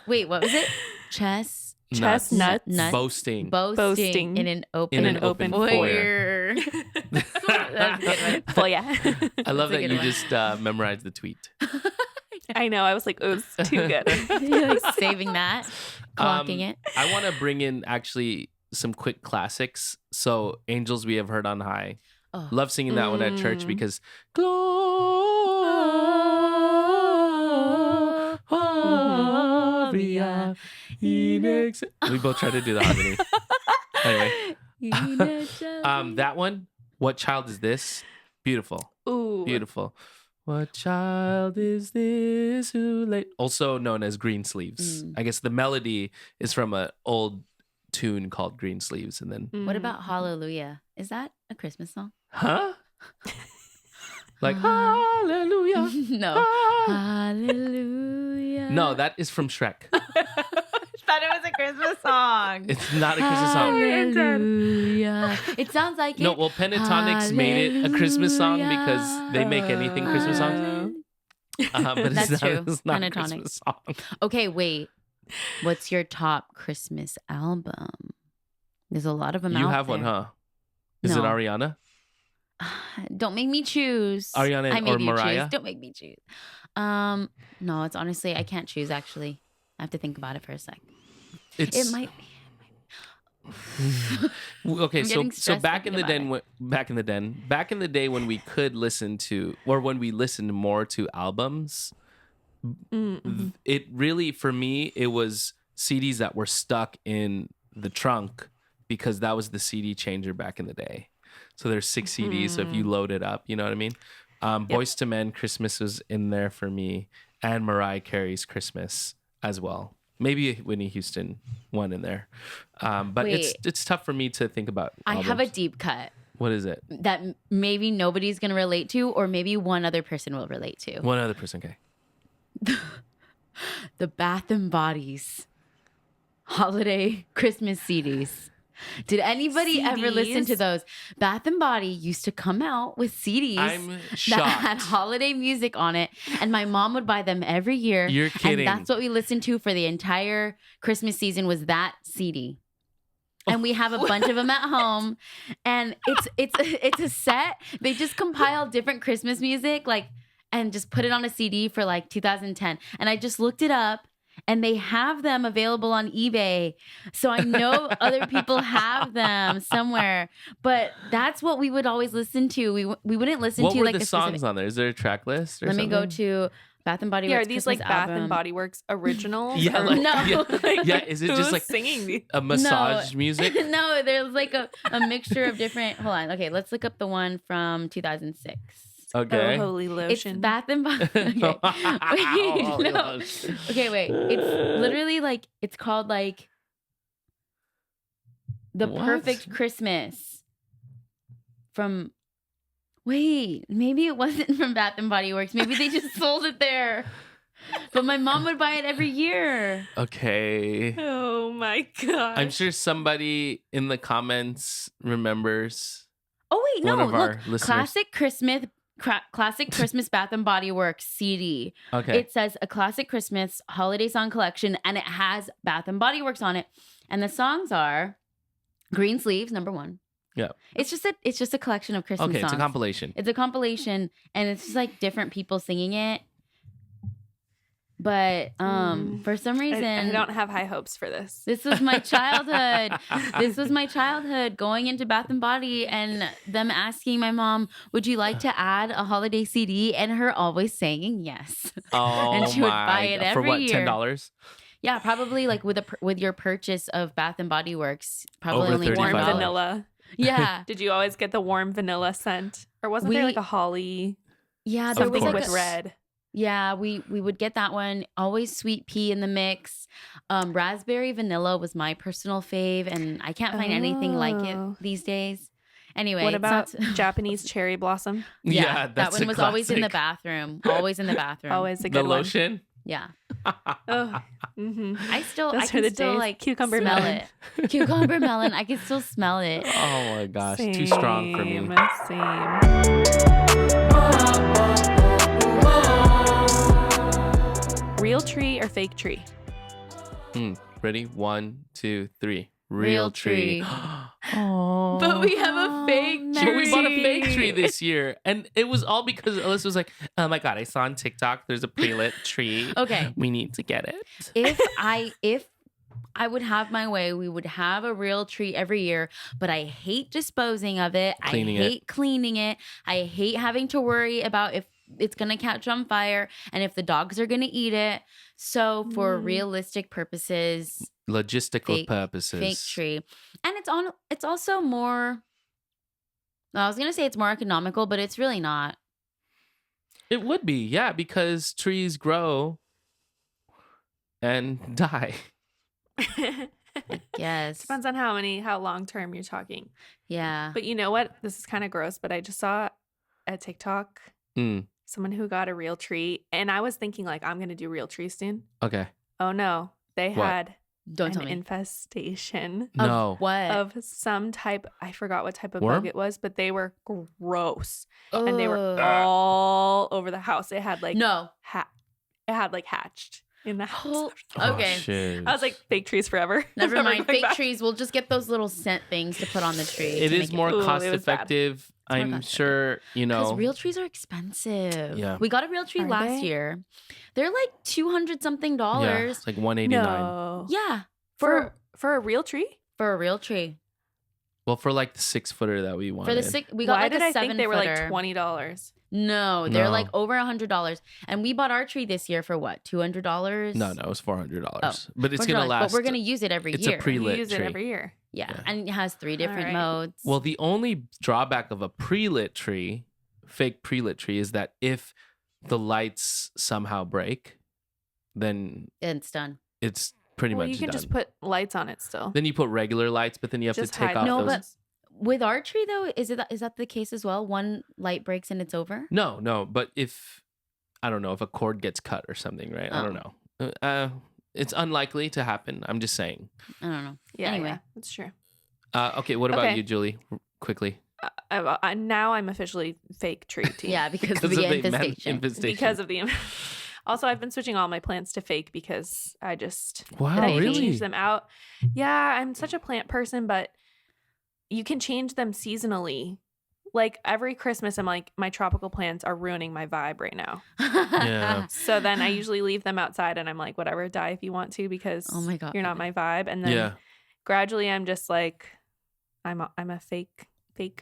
Wait, what was it? Chestnuts Nuts. Boasting. Boasting in an open, In an open foyer. That's a good one. Well, yeah. I love That's a that good you one. just memorized the tweet. I know. I was like, oh, it's too good. You're like saving that, clocking it. I want to bring in actually some quick classics. So, Angels We Have Heard on High. Oh. Love singing that one at church Mm. because Gloria in ex- We both try to do the harmony. Anyway, that one, What Child Is This? Beautiful. Ooh. Beautiful. What child is this who late? Also known as Green Sleeves. Mm. I guess the melody is from an old tune called Green Sleeves. And then, What about Hallelujah? Is that a Christmas song? huh? Like, hallelujah. No. Ah. Hallelujah. No, that is from Shrek. I thought it was a Christmas song. It's not a Christmas song. Hallelujah. It sounds like No, it. well, Pentatonics made it a Christmas song because they make anything Christmas songs. But it's That's not, true. it's not a Pentatonics. Christmas song. Okay, wait. What's your top Christmas album? There's a lot of them You out have one, there. huh? Is it No. Ariana? Don't make me choose. Ariana I made or you Mariah? choose. Don't make me choose. No, it's honestly, I can't choose actually. I have to think about it for a sec. It's It might be. okay. I'm So getting stressed back in the thinking about back in the day when we could listen to, or when we listened more to albums, Mm-hmm. it really, for me, it was CDs that were stuck in the trunk because that was the CD changer back in the day. So there's 6 CDs. So if you load it up, you know what I mean? Boyz II Men, Christmas was in there for me, and Mariah Carey's Christmas as well. Maybe a Whitney Houston one in there. But Wait. it's tough for me to think about I have a albums. deep cut What is it? that maybe nobody's going to relate to, or maybe one other person will relate to. One other person, okay. The Bath and Bodies holiday Christmas CDs. Did anybody ever listen to CDs? those? Bath and Body used to come out with CDs I'm that shocked. had holiday music on it, and my mom would buy them every year. You're kidding. And that's what we listened to for the entire Christmas season, was that CD. And we have a bunch of them at home, and it's a set. They just compile different Christmas music, like, and just put it on a CD for like 2010. And I just looked it up, and they have them available on eBay. So I know other people have them somewhere. But that's what we would always listen to. We wouldn't listen What to were like the a songs specific. on there? Is there a track list or Let me something? go to Bath and Body Works. Yeah, are these like Christmas Bath album. and Body Works originals? Yeah, or like- No. yeah, is it just who's like singing these? a massage music? No, there's like a mixture of different. Hold on. Okay, let's look up the one from 2006. Okay. Oh, holy It's lotion. Bath and Body. Okay. Wait, Oh, no. gosh. Okay, wait. It's literally like, it's called like The What? Perfect Christmas from. Wait, maybe it wasn't from Bath and Body Works. Maybe they just sold it there. But my mom would buy it every year. Okay. Oh my god. I'm sure somebody in the comments remembers. Oh wait, One no, of our look, listeners. classic Christmas Bath and Body Works CD. Okay. It says a classic Christmas holiday song collection, and it has Bath and Body Works on it. And the songs are Green Sleeves, number 1. Yeah. It's just a collection of Christmas Okay, songs. it's a compilation. It's a compilation, and it's just like different people singing it. But for some reason, I don't have high hopes for this. this was my childhood. This was my childhood, going into Bath and Body and them asking my mom, "Would you like to add a holiday CD?" And her always saying yes. Oh, And she would my buy it God. For every what? year. $10? Yeah, probably like with your purchase of Bath and Body Works, probably Over only $35. Warm $10. vanilla. Yeah, Did you always get the warm vanilla scent? Or wasn't there We- like a holly? yeah. Of There was Something like course. with red. Yeah, we would get that one. Always sweet pea in the mix. Raspberry vanilla was my personal fave, and I can't find anything like it Oh. these days. Anyway, What it's not- about Japanese cherry blossom? Yeah, that that's one a was always in the classic. bathroom. Always in the bathroom. Always a The good one. lotion? Yeah. Oh, mm-hmm. I still, Those I are can the still days. like Cucumber smell melon. it. Cucumber melon. I can still smell it. Oh my gosh, too strong for me. Same. Real tree or fake tree? Ready? 1, 2, 3. Real tree. Oh. But we have a fake tree. But we bought a fake tree this year, and it was all because Alyssa was like, "Oh my god, I saw on TikTok there's a pre-lit tree. Okay. We need to get it." If I would have my way, we would have a real tree every year, but I hate disposing of it. Cleaning I it. hate cleaning it. I hate having to worry about if it's going to catch on fire and if the dogs are going to eat it. So for realistic purposes, Logistical purposes. fake tree. And it's also more, I was going to say it's more economical, but it's really not. It would be, yeah, because trees grow and die. Yes. Depends on how long term you're talking. Yeah. But you know what? This is kind of gross, but I just saw a TikTok Mm, someone who got a real tree, and I was thinking like I'm gonna do real trees soon. okay. Oh no, they What? had Don't an tell me. infestation Of No. what? of some type. I forgot what type of Worm? bug it was, but they were gross, and they were Ugh. all over the house. It had like No. it had like hatched. in the house. Oh, Oh, okay. shit. I was like, fake trees forever. Never Never mind. going Fake back. trees. We'll just get those little scent things to put on the tree. It to is make more Ooh, it cost was bad. effective. more I'm cost sure, you because know. real trees are expensive. Yeah. We got a real tree Are last they? year. They're like $200 something. Yeah, it's like 189. No. Yeah, For a real tree? for a real tree. Well, for like the 6-footer that we wanted. For the six, we got Why like did a I 7 think they were like footer. $20? No, they're No. like over $100. And we bought our tree this year for what? $200? No, it was $400. Oh, But it's gonna $400, last. But we're gonna use it every it's year. a pre-lit You use it tree. every year. yeah. Yeah. And it has 3 different right. modes. Well, the only drawback of a pre-lit tree, fake pre-lit tree, is that if the lights somehow break, then it's done. it's pretty Well, much you can done. just put lights on it still. Then you put regular lights, but then you have Just to take hide off No, those. but with our tree though, is that the case as well? One light breaks and it's over? No. But if I don't know if a cord gets cut or something, right? I don't know. It's unlikely to happen. I'm just saying. I don't know. Yeah, Anyway. yeah, that's true. Okay, what about Okay. you, Julie? Quickly. Now I'm officially fake tree team. Yeah, because of the infestation. Because of the. Also, I've been switching all my plants to fake because I just Wow, I really? change them out. Yeah, I'm such a plant person, but you can change them seasonally. Like every Christmas, I'm like, my tropical plants are ruining my vibe right now. Yeah. So then I usually leave them outside and I'm like, whatever, die if you want to because Oh my God. you're not my vibe. And then Yeah. gradually I'm just like, I'm a fake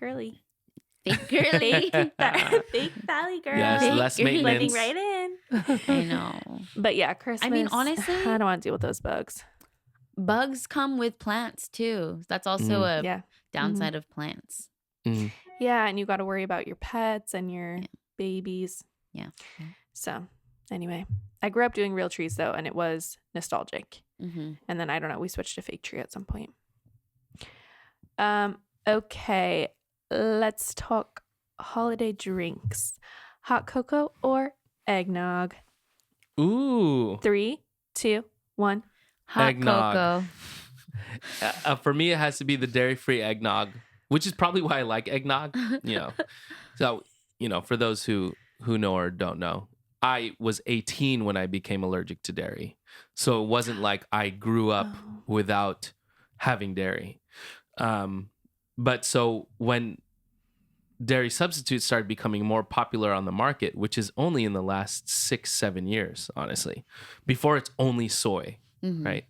girly. Fake girly. Fake valley girl. Yes, Fake less girly. maintenance. Living right in. I know. But yeah, Christmas. honestly- I don't want to deal with those bugs. Bugs come with plants too. That's also a Yeah. downside of plants. Mhm. Yeah. And you got to worry about your pets and your babies. Yeah. So anyway, I grew up doing real trees though, and it was nostalgic. Mm-hmm. And then I don't know, we switched to fake tree at some point. Okay, let's talk holiday drinks. Hot cocoa or eggnog? Ooh. 3, 2, 1. Hot Eggnog. cocoa. For me, it has to be the dairy-free eggnog, which is probably why I like eggnog. So for those who know or don't know, I was 18 when I became allergic to dairy, so it wasn't like I grew up without having dairy. But so when dairy substitutes started becoming more popular on the market, which is only in the last 6-7 years, honestly, before it's only soy. Mhm. Right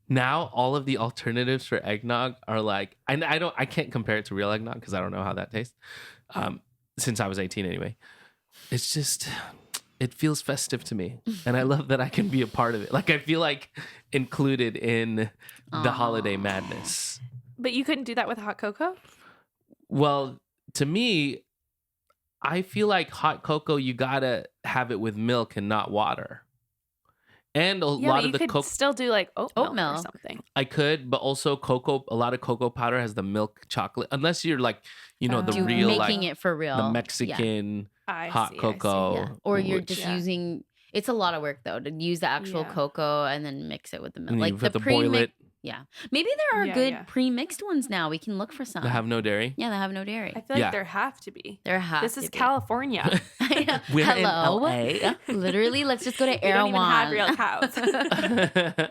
now, all of the alternatives for eggnog are like, I can't compare it to real eggnog because I don't know how that tastes. Since I was 18 anyway, it's just, it feels festive to me, and I love that I can be a part of it. Like I feel like included in the holiday madness. But you couldn't do that with hot cocoa? Well, to me, I feel like hot cocoa, you gotta have it with milk and not water. And a Yeah, lot but of you the could cocoa. still do like oat milk or milk. something. I could, but also a lot of cocoa powder has the milk chocolate. Unless you're like, the Do real, making like it for real. the Yeah. Mexican I hot see, I see. cocoa. Yeah. Or you're which- just Yeah. using. It's a lot of work though to use the actual Yeah. cocoa and then mix it with the milk. and Like you the have to boil pre-mix. it. Yeah, maybe there are Yeah, good yeah. pre-mixed ones now. We can look for some. They have no dairy. Yeah, they have no dairy. I feel like Yeah. there have to be. There have This to is be. California. I know. We're in Hello. LA. Literally, let's just go to We don't even have Erewhon. real cows.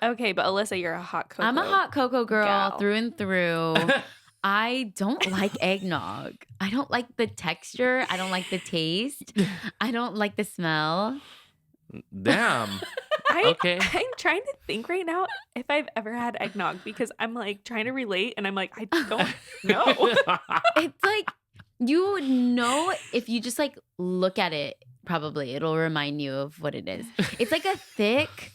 Okay, but Alyssa, you're a hot cocoa. I'm a hot cocoa girl gal. through and through. I don't like eggnog. I don't like the texture. I don't like the taste. I don't like the smell. Damn. Okay. I'm trying to think right now if I've ever had eggnog because I'm like trying to relate and I'm like, I don't know. It's like you would know if you just like look at it. Probably it'll remind you of what it is. It's like a thick,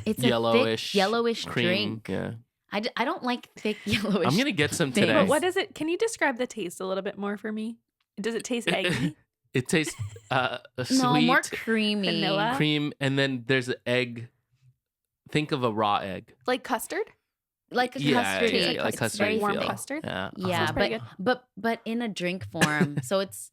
Yellowish yellowish cream. drink. Yeah. I don't like thick yellowish. I'm gonna get some thing. today. But what is it? Can you describe the taste a little bit more for me? Does it taste eggy? It tastes a sweet No, more creamy. Vanilla? cream, and then there's an egg. Think of a raw egg. Like custard? Like a Yeah, custard. yeah, Like like custard. very warm feel. custard? Yeah. Yeah, Sounds pretty but in a drink form. So it's.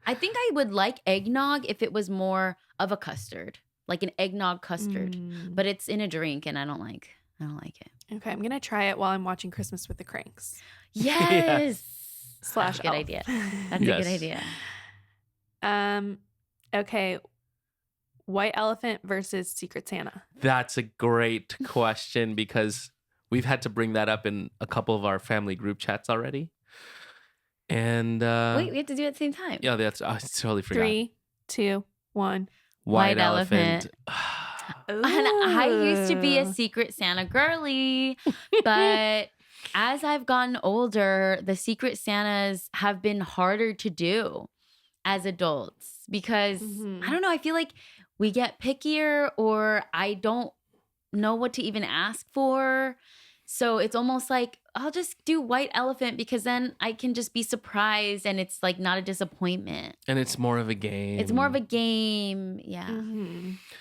I think I would like eggnog if it was more of a custard, like an eggnog custard. Mm. But it's in a drink, and I don't like it. Okay, I'm gonna try it while I'm watching Christmas with the Cranks. Yes. Slash That's a good Elf. idea. That's Yes. a good idea. Okay. White elephant versus Secret Santa. That's a great question because we've had to bring that up in a couple of our family group chats already. And Wait, we have to do it at the same time. yeah, I totally forgot. 3, 2, 1. White elephant. And I used to be a Secret Santa girly, but as I've gotten older, the Secret Santas have been harder to do as adults because I don't know, I feel like we get pickier or I don't know what to even ask for. So it's almost like I'll just do white elephant because then I can just be surprised and it's like not a disappointment. And it's more of a game. It's more of a game. Yeah.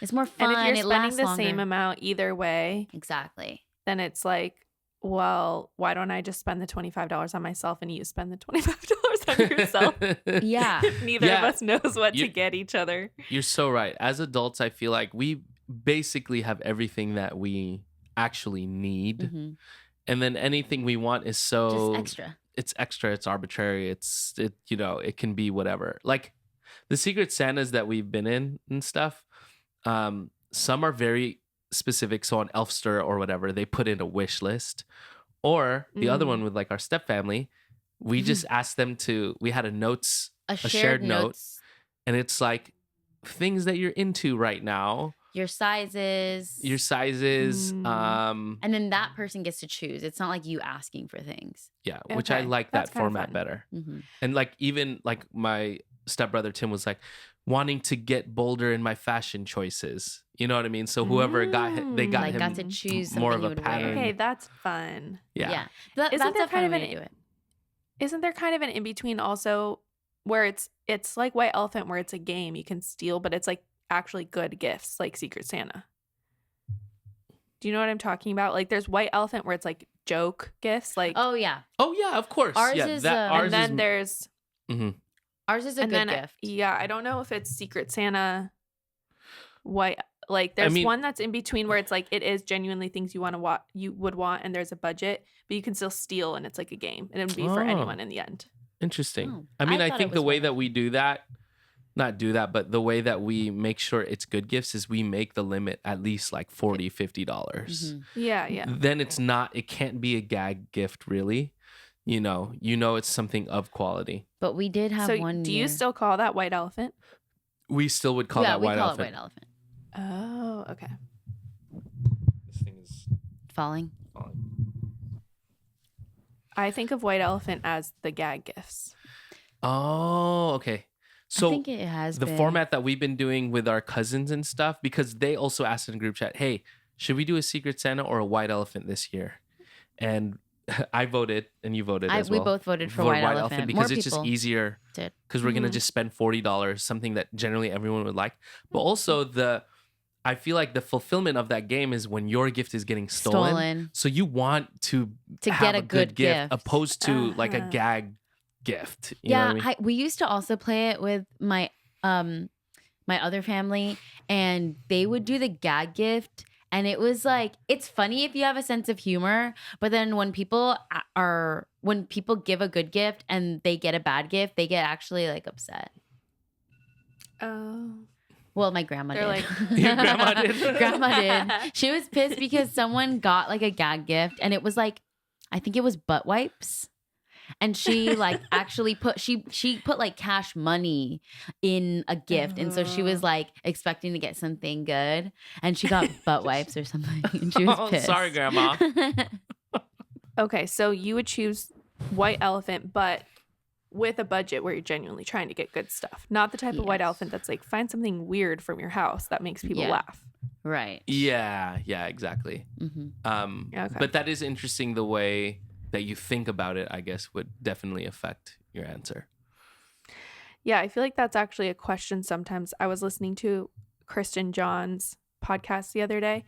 It's more fun. And if you're spending the longer. same amount either way, Exactly. then it's like, well, why don't I just spend the $25 on myself and you spend the $25 on yourself? Yeah. Neither of us knows what to get each other. You're so right. As adults, I feel like we basically have everything that we actually need. Mm-hmm. And then anything we want is so just extra. It's extra, it's arbitrary, it can be whatever. Like the Secret Santas that we've been in and stuff, some are very specific. So on Elfster or whatever, they put in a wish list. Or the other one with like our step family, we just asked them we had a shared notes, and it's like things that you're into right now. Your sizes. And then that person gets to choose. It's not like you asking for things. Yeah, which I like that format better. Mm-hmm. And like even like my stepbrother Tim was like wanting to get bolder in my fashion choices. You know what I mean? So whoever got him to choose more of a pattern. pattern. Okay, that's fun. Yeah. That's a fun way to do it. Isn't there kind of an in-between also where it's like White Elephant where it's a game you can steal, but it's like actually good gifts like Secret Santa? Do you know what I'm talking about? Like there's White Elephant where it's like joke gifts, like Oh yeah, of course. Ours yeah, is and then there's ours is a good gift. Yeah, I don't know if it's Secret Santa white. Like there's one that's in between where it's like it is genuinely things you would want, and there's a budget, but you can still steal, and it's like a game, and it would be for anyone in the end. Interesting. Oh, I think the way that we do that, not do that, but the way that we make sure it's good gifts is we make the limit at least like $40, $50. Mm-hmm. Yeah. Then it can't be a gag gift really. You know, it's something of quality. But we did have one. Do you still call that White Elephant? We still would call that White Elephant. It White Elephant. Oh, okay. This thing is falling. I think of White Elephant as the gag gifts. Oh, okay. So I think it has the been. format that we've been doing with our cousins and stuff, because they also asked in a group chat, hey, should we do a Secret Santa or a White Elephant this year? And I voted and you voted as well. We both voted for White Elephant because it's just easier because we're going to just spend $40, something that generally everyone would like. But also I feel like the fulfillment of that game is when your gift is getting stolen. So you want to have get a good gift opposed to like a gag gift. You know what I mean? We used to also play it with my other family, and they would do the gag gift. And it was like, it's funny if you have a sense of humor, but then when people give a good gift and they get a bad gift, they get actually like upset. Oh. Well, my grandma did. Like, your grandma did? Grandma did. She was pissed because someone got like a gag gift and it was like, I think it was butt wipes. And she like actually put like cash money in a gift. And so she was like expecting to get something good. And she got butt wipes or something. And she was pissed. Sorry, Grandma. Okay, so you would choose White Elephant, but with a budget where you're genuinely trying to get good stuff. Not the type of White Elephant that's like, find something weird from your house that makes people laugh. Right. Yeah, exactly. Mm-hmm. Okay. But that is interesting, the way that you think about it, I guess, would definitely affect your answer. Yeah, I feel like that's actually a question sometimes. I was listening to Kristen John's podcast the other day,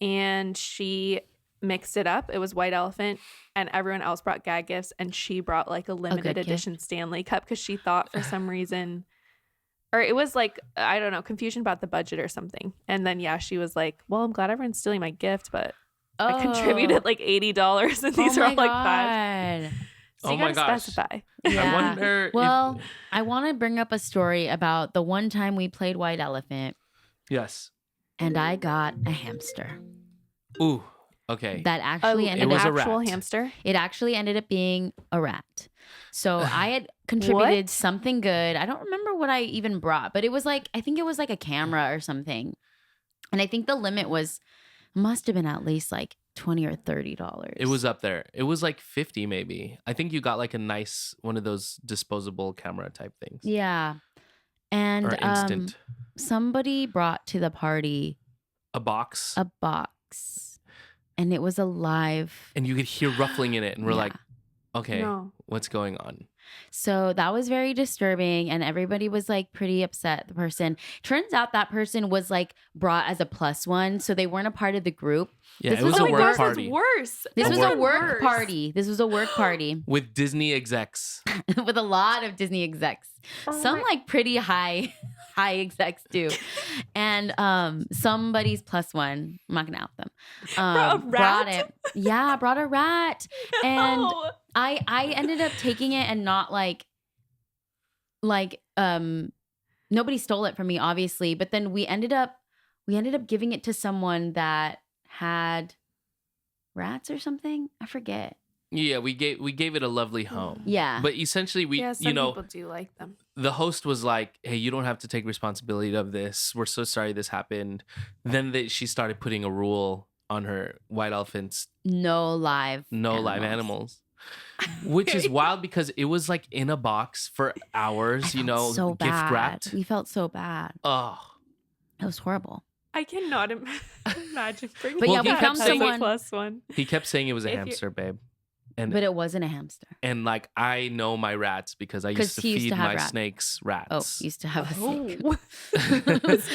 and she mixed it up. It was White Elephant, and everyone else brought gag gifts, and she brought like a limited edition Stanley Cup because she thought for some reason, or it was like, I don't know, confusion about the budget or something. And then, she was like, well, I'm glad everyone's stealing my gift, but I contributed like $80 and these are all like $5. So you gotta specify. Yeah. I wonder I want to bring up a story about the one time we played White Elephant. Yes. and I got a hamster. Ooh. Okay. That actually An It was a actual rat. hamster. It actually ended up being a rat. So I had contributed What? something good. I don't remember what I even brought, but it was like, I think it was like a camera or something. And I think the limit must have been at least like $20 or $30. It was up there. It was like 50 maybe. I think you got like a nice one of those disposable camera type things. Yeah. And Or instant. somebody brought to the party A box. a box, and it was alive. And you could hear ruffling in it. And we're Yeah. like, okay, No. what's going on? So that was very disturbing, and everybody was like pretty upset. The person, turns out that person was like brought as a plus one, so they weren't a part of the group. Yeah, This it was was a a work work- party worse. This A was work- a work party. This was a work party with Disney execs. with a lot of Disney execs. Some like pretty high execs too. And somebody's plus one. I'm not gonna out them. Brought a Brought rat? it. Yeah, brought a rat. And No. I ended up taking it and not like nobody stole it from me, obviously, but then we ended up giving it to someone that had rats or something. I forget. Yeah, we gave it a lovely home. Yeah. But essentially Yeah, some people do like them. the host was like, "Hey, you don't have to take responsibility of this. We're so sorry this happened." Then she started putting a rule on her white elephants, No live animals. Which is wild because it was like in a box for hours, so gift bad. wrapped. We felt so bad. Oh, It was horrible. I cannot imagine bringing But yeah, that we found as a someone- plus one. he kept saying it was a If you- hamster, babe. And But it wasn't a hamster. and like I know my rats because I used 'Cause to he used feed to have my rats. snakes Oh, rats. used to have a snake. Oh.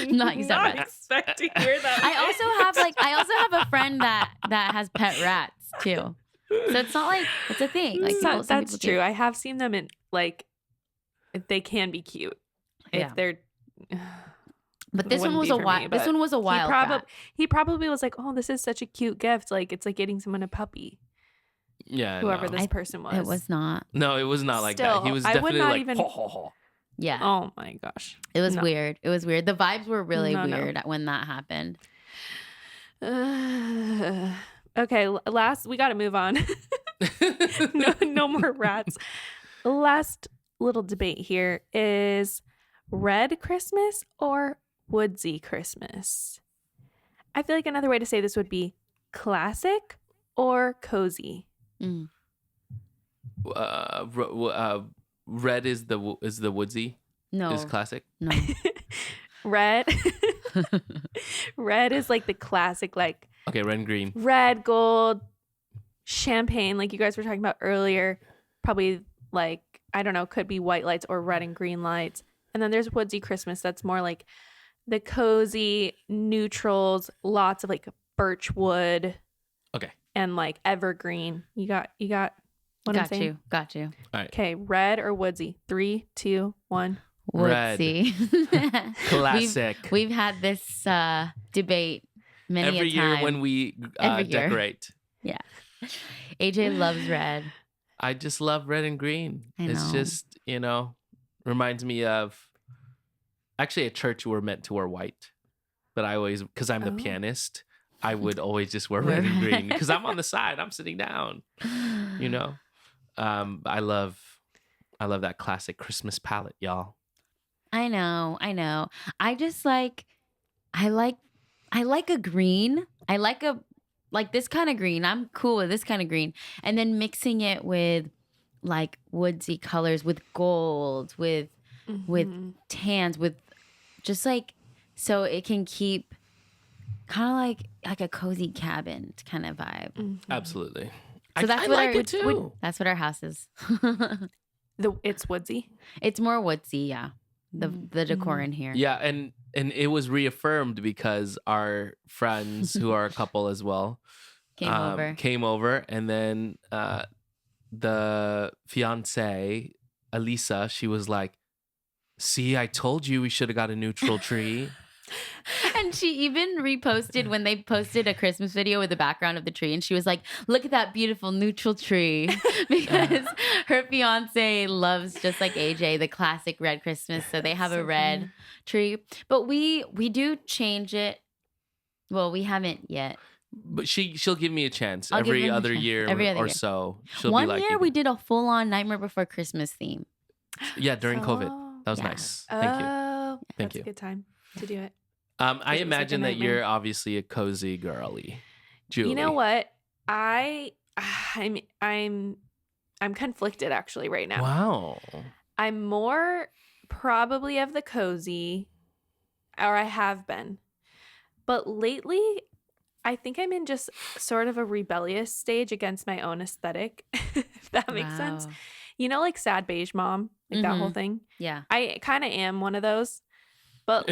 Not used to have rats. expecting to hear that. I also have a friend that has pet rats too. So it's not like it's a thing. Like some That's people do. true. I have seen them in like they can be cute Yeah. if they're. But this one Wouldn't was be a for me, wild. This but one was a wild rat. He probably was like, "Oh, this is such a cute gift. Like it's like getting someone a puppy." Yeah, Whoever no. this person was. It was not. No, it was not like that. He Still, was I would definitely not like, even- ho, ho, ho. Yeah. Oh my gosh. It was No. weird. It was weird. The vibes were really No. weird when that happened. Okay, last we got to move on. no more rats. Last little debate here is red Christmas or woodsy Christmas. I feel like another way to say this would be classic or cozy. Mm. Red is the woodsy. No. Is classic. No. Red red is like the classic, like Okay, red and green. red, gold, champagne, like you guys were talking about earlier. Probably like, I don't know, could be white lights or red and green lights. And then there's woodsy Christmas. That's more like the cozy neutrals, lots of like birch wood. Okay. And like evergreen. You got what I'm saying? Got you. Okay, red or woodsy? 3, 2, 1. Red. Woodsy. Classic. We've had this debate many Every a time. year when we Every year. decorate. Yeah. AJ loves red. I just love red and green. I It's know. just, reminds me of actually at church we're meant to wear white. But I always, because I'm the Oh. pianist, I would always just wear red and green because I'm on the side. I'm sitting down, I love that classic Christmas palette, y'all. I know. I just like a green. I like this kind of green. I'm cool with this kind of green. And then mixing it with like woodsy colors, with gold, with Mhm. tans, with just like, so it can keep kind of like a cozy cabin kind of vibe. Mhm. Absolutely. So that's I what like our it too. that's what our house is. It's woodsy. It's more woodsy, yeah. The decor Mhm. in here. Yeah, and it was reaffirmed because our friends who are a couple as well Came over. and then the fiance Alyssa, she was like, "See, I told you we should have got a neutral tree." And she even reposted when they posted a Christmas video with the background of the tree. And she was like, look at that beautiful neutral tree. Because her fiance loves, just like AJ, the classic red Christmas. So they have a red tree. But we do change it. Well, we haven't yet. But she'll give me a chance I'll give every him a other chance. year Every other or year. so. She'll One be like, year we did a full-on Nightmare Before Christmas theme. yeah, during COVID. That was Yeah. nice. Thank you. Oh, Thank that's you. a good time to do it. I it was like a imagine that nightmare. you're obviously a cozy girly, Julie. You know what? I'm conflicted actually right now. Wow. I'm more probably of the cozy, or I have been. But lately, I think I'm in just sort of a rebellious stage against my own aesthetic, if that makes sense. Wow. You know, like sad beige mom, like that whole thing. Yeah. I kind of am one of those. But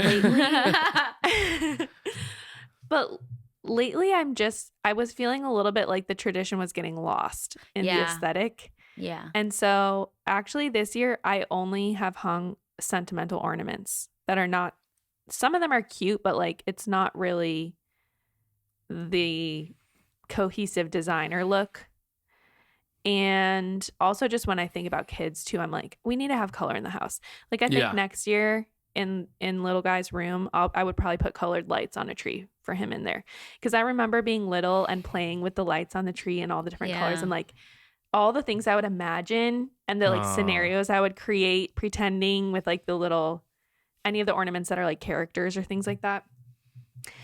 lately, I was feeling a little bit like the tradition was getting lost in the Yeah. aesthetic. Yeah. And so actually this year I only have hung sentimental ornaments that are not, some of them are cute, but like it's not really the cohesive designer look. And also just when I think about kids too, I'm like, we need to have color in the house. Like I think Yeah. next year in little guy's room, I would probably put colored lights on a tree for him in there. Because I remember being little and playing with the lights on the tree and all the different colors Yeah. and like all the things I would imagine and the like Aw. scenarios I would create pretending with like the little, any of the ornaments that are like characters or things like that.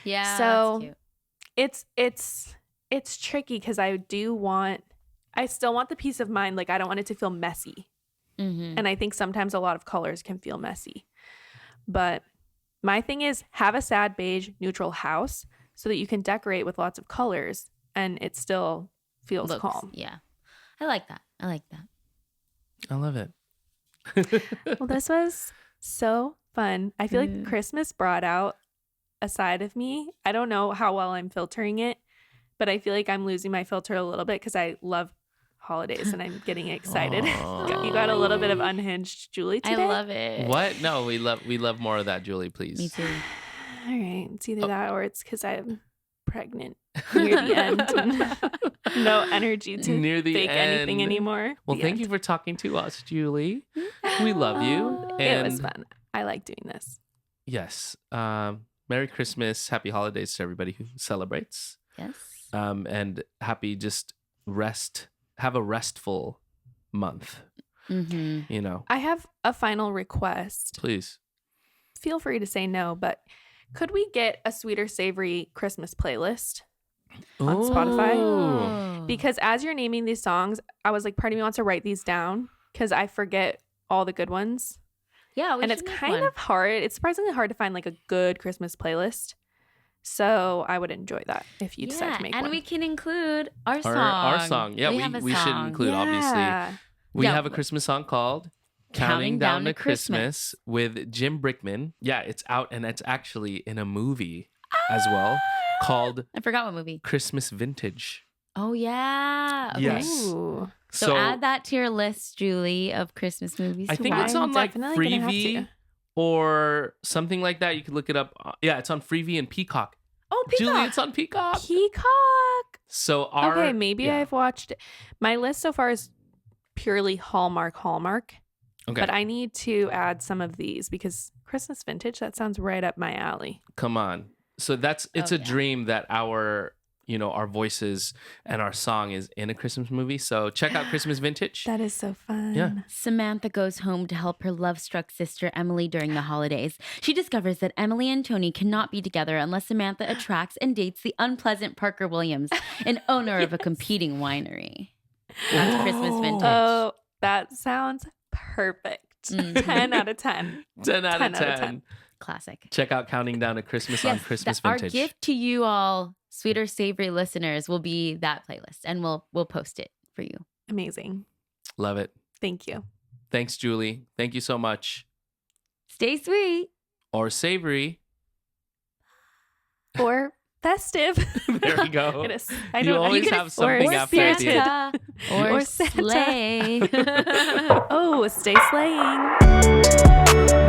Yeah. So- that's cute. It's tricky because I still want the peace of mind. Like I don't want it to feel messy. Mhm. And I think sometimes a lot of colors can feel messy. But my thing is have a sad beige neutral house so that you can decorate with lots of colors and it still feels Looks- calm. Yeah. I like that. I love it. Well, this was so fun. I feel like Mm. Christmas brought out a side of me. I don't know how well I'm filtering it, but I feel like I'm losing my filter a little bit because I love holidays and I'm getting excited. Aw. You got a little bit of unhinged Julie today. I love it. What? No, we love more of that, Julie, please. Me too. All right. It's either Oh. that or it's because I'm pregnant near the end. And no energy to Near the fake anything end. anymore. Well, The thank end. you for talking to us, Julie. We love you. It And was fun. I like doing this. yes, Merry Christmas, Happy Holidays to everybody who celebrates, Yes. and happy just rest. Have a restful month. Mm-hmm. You know, I have a final request. please. Feel free to say no, but could we get a Sweeter Savory Christmas playlist? On Spotify? Oh. Because as you're naming these songs, I was like, part of me wants to write these down because I forget all the good ones. Yeah, we And it's should make kind one. of hard. It's surprisingly hard to find like a good Christmas playlist. So I would enjoy that if you decide to make and one. we can include our song. Our song. Yeah, have a we should song. include, obviously. Yeah. We Yeah. have a Christmas song called Counting Down to Christmas with Jim Brickman. Yeah, it's out and it's actually in a movie as well called I forgot what movie. Christmas Vintage. Oh yeah. Okay. Yes. Ooh. So add that to your list, Julie, of Christmas movies. I to think watch. it's I'm on like definitely gonna have Freevee to. or something like that. You could look it up. Yeah, it's on Freevee and Peacock. Oh, Peacock. Julie, it's on Peacock. Peacock. So our Okay, maybe yeah. I've watched it. My list so far is purely Hallmark. Okay, But I need to add some of these because Christmas vintage, that sounds right up my alley. come on. So it's Oh, a yeah. dream that our voices and our song is in a Christmas movie. So check out Christmas Vintage. That is so fun. Yeah. Samantha goes home to help her love-struck sister Emily during the holidays. She discovers that Emily and Tony cannot be together unless Samantha attracts and dates the unpleasant Parker Williams, an owner of a competing winery. That's Christmas Vintage. Oh, that sounds perfect. Mhm. 10 out of 10. 10 out of 10 out of 10. 10. Classic. Check out Counting Down to Christmas on Christmas our Vintage. gift to you all, Sweeter Savory listeners, will be that playlist, and we'll post it for you. Amazing. Love it. Thank you. Thanks, Julie. Thank you so much. Stay sweet. Or savory. Or festive. There we go. It is. I You don't know. always could- have something or after at the end. Santa or, Or Santa. sleigh. Oh, stay slaying.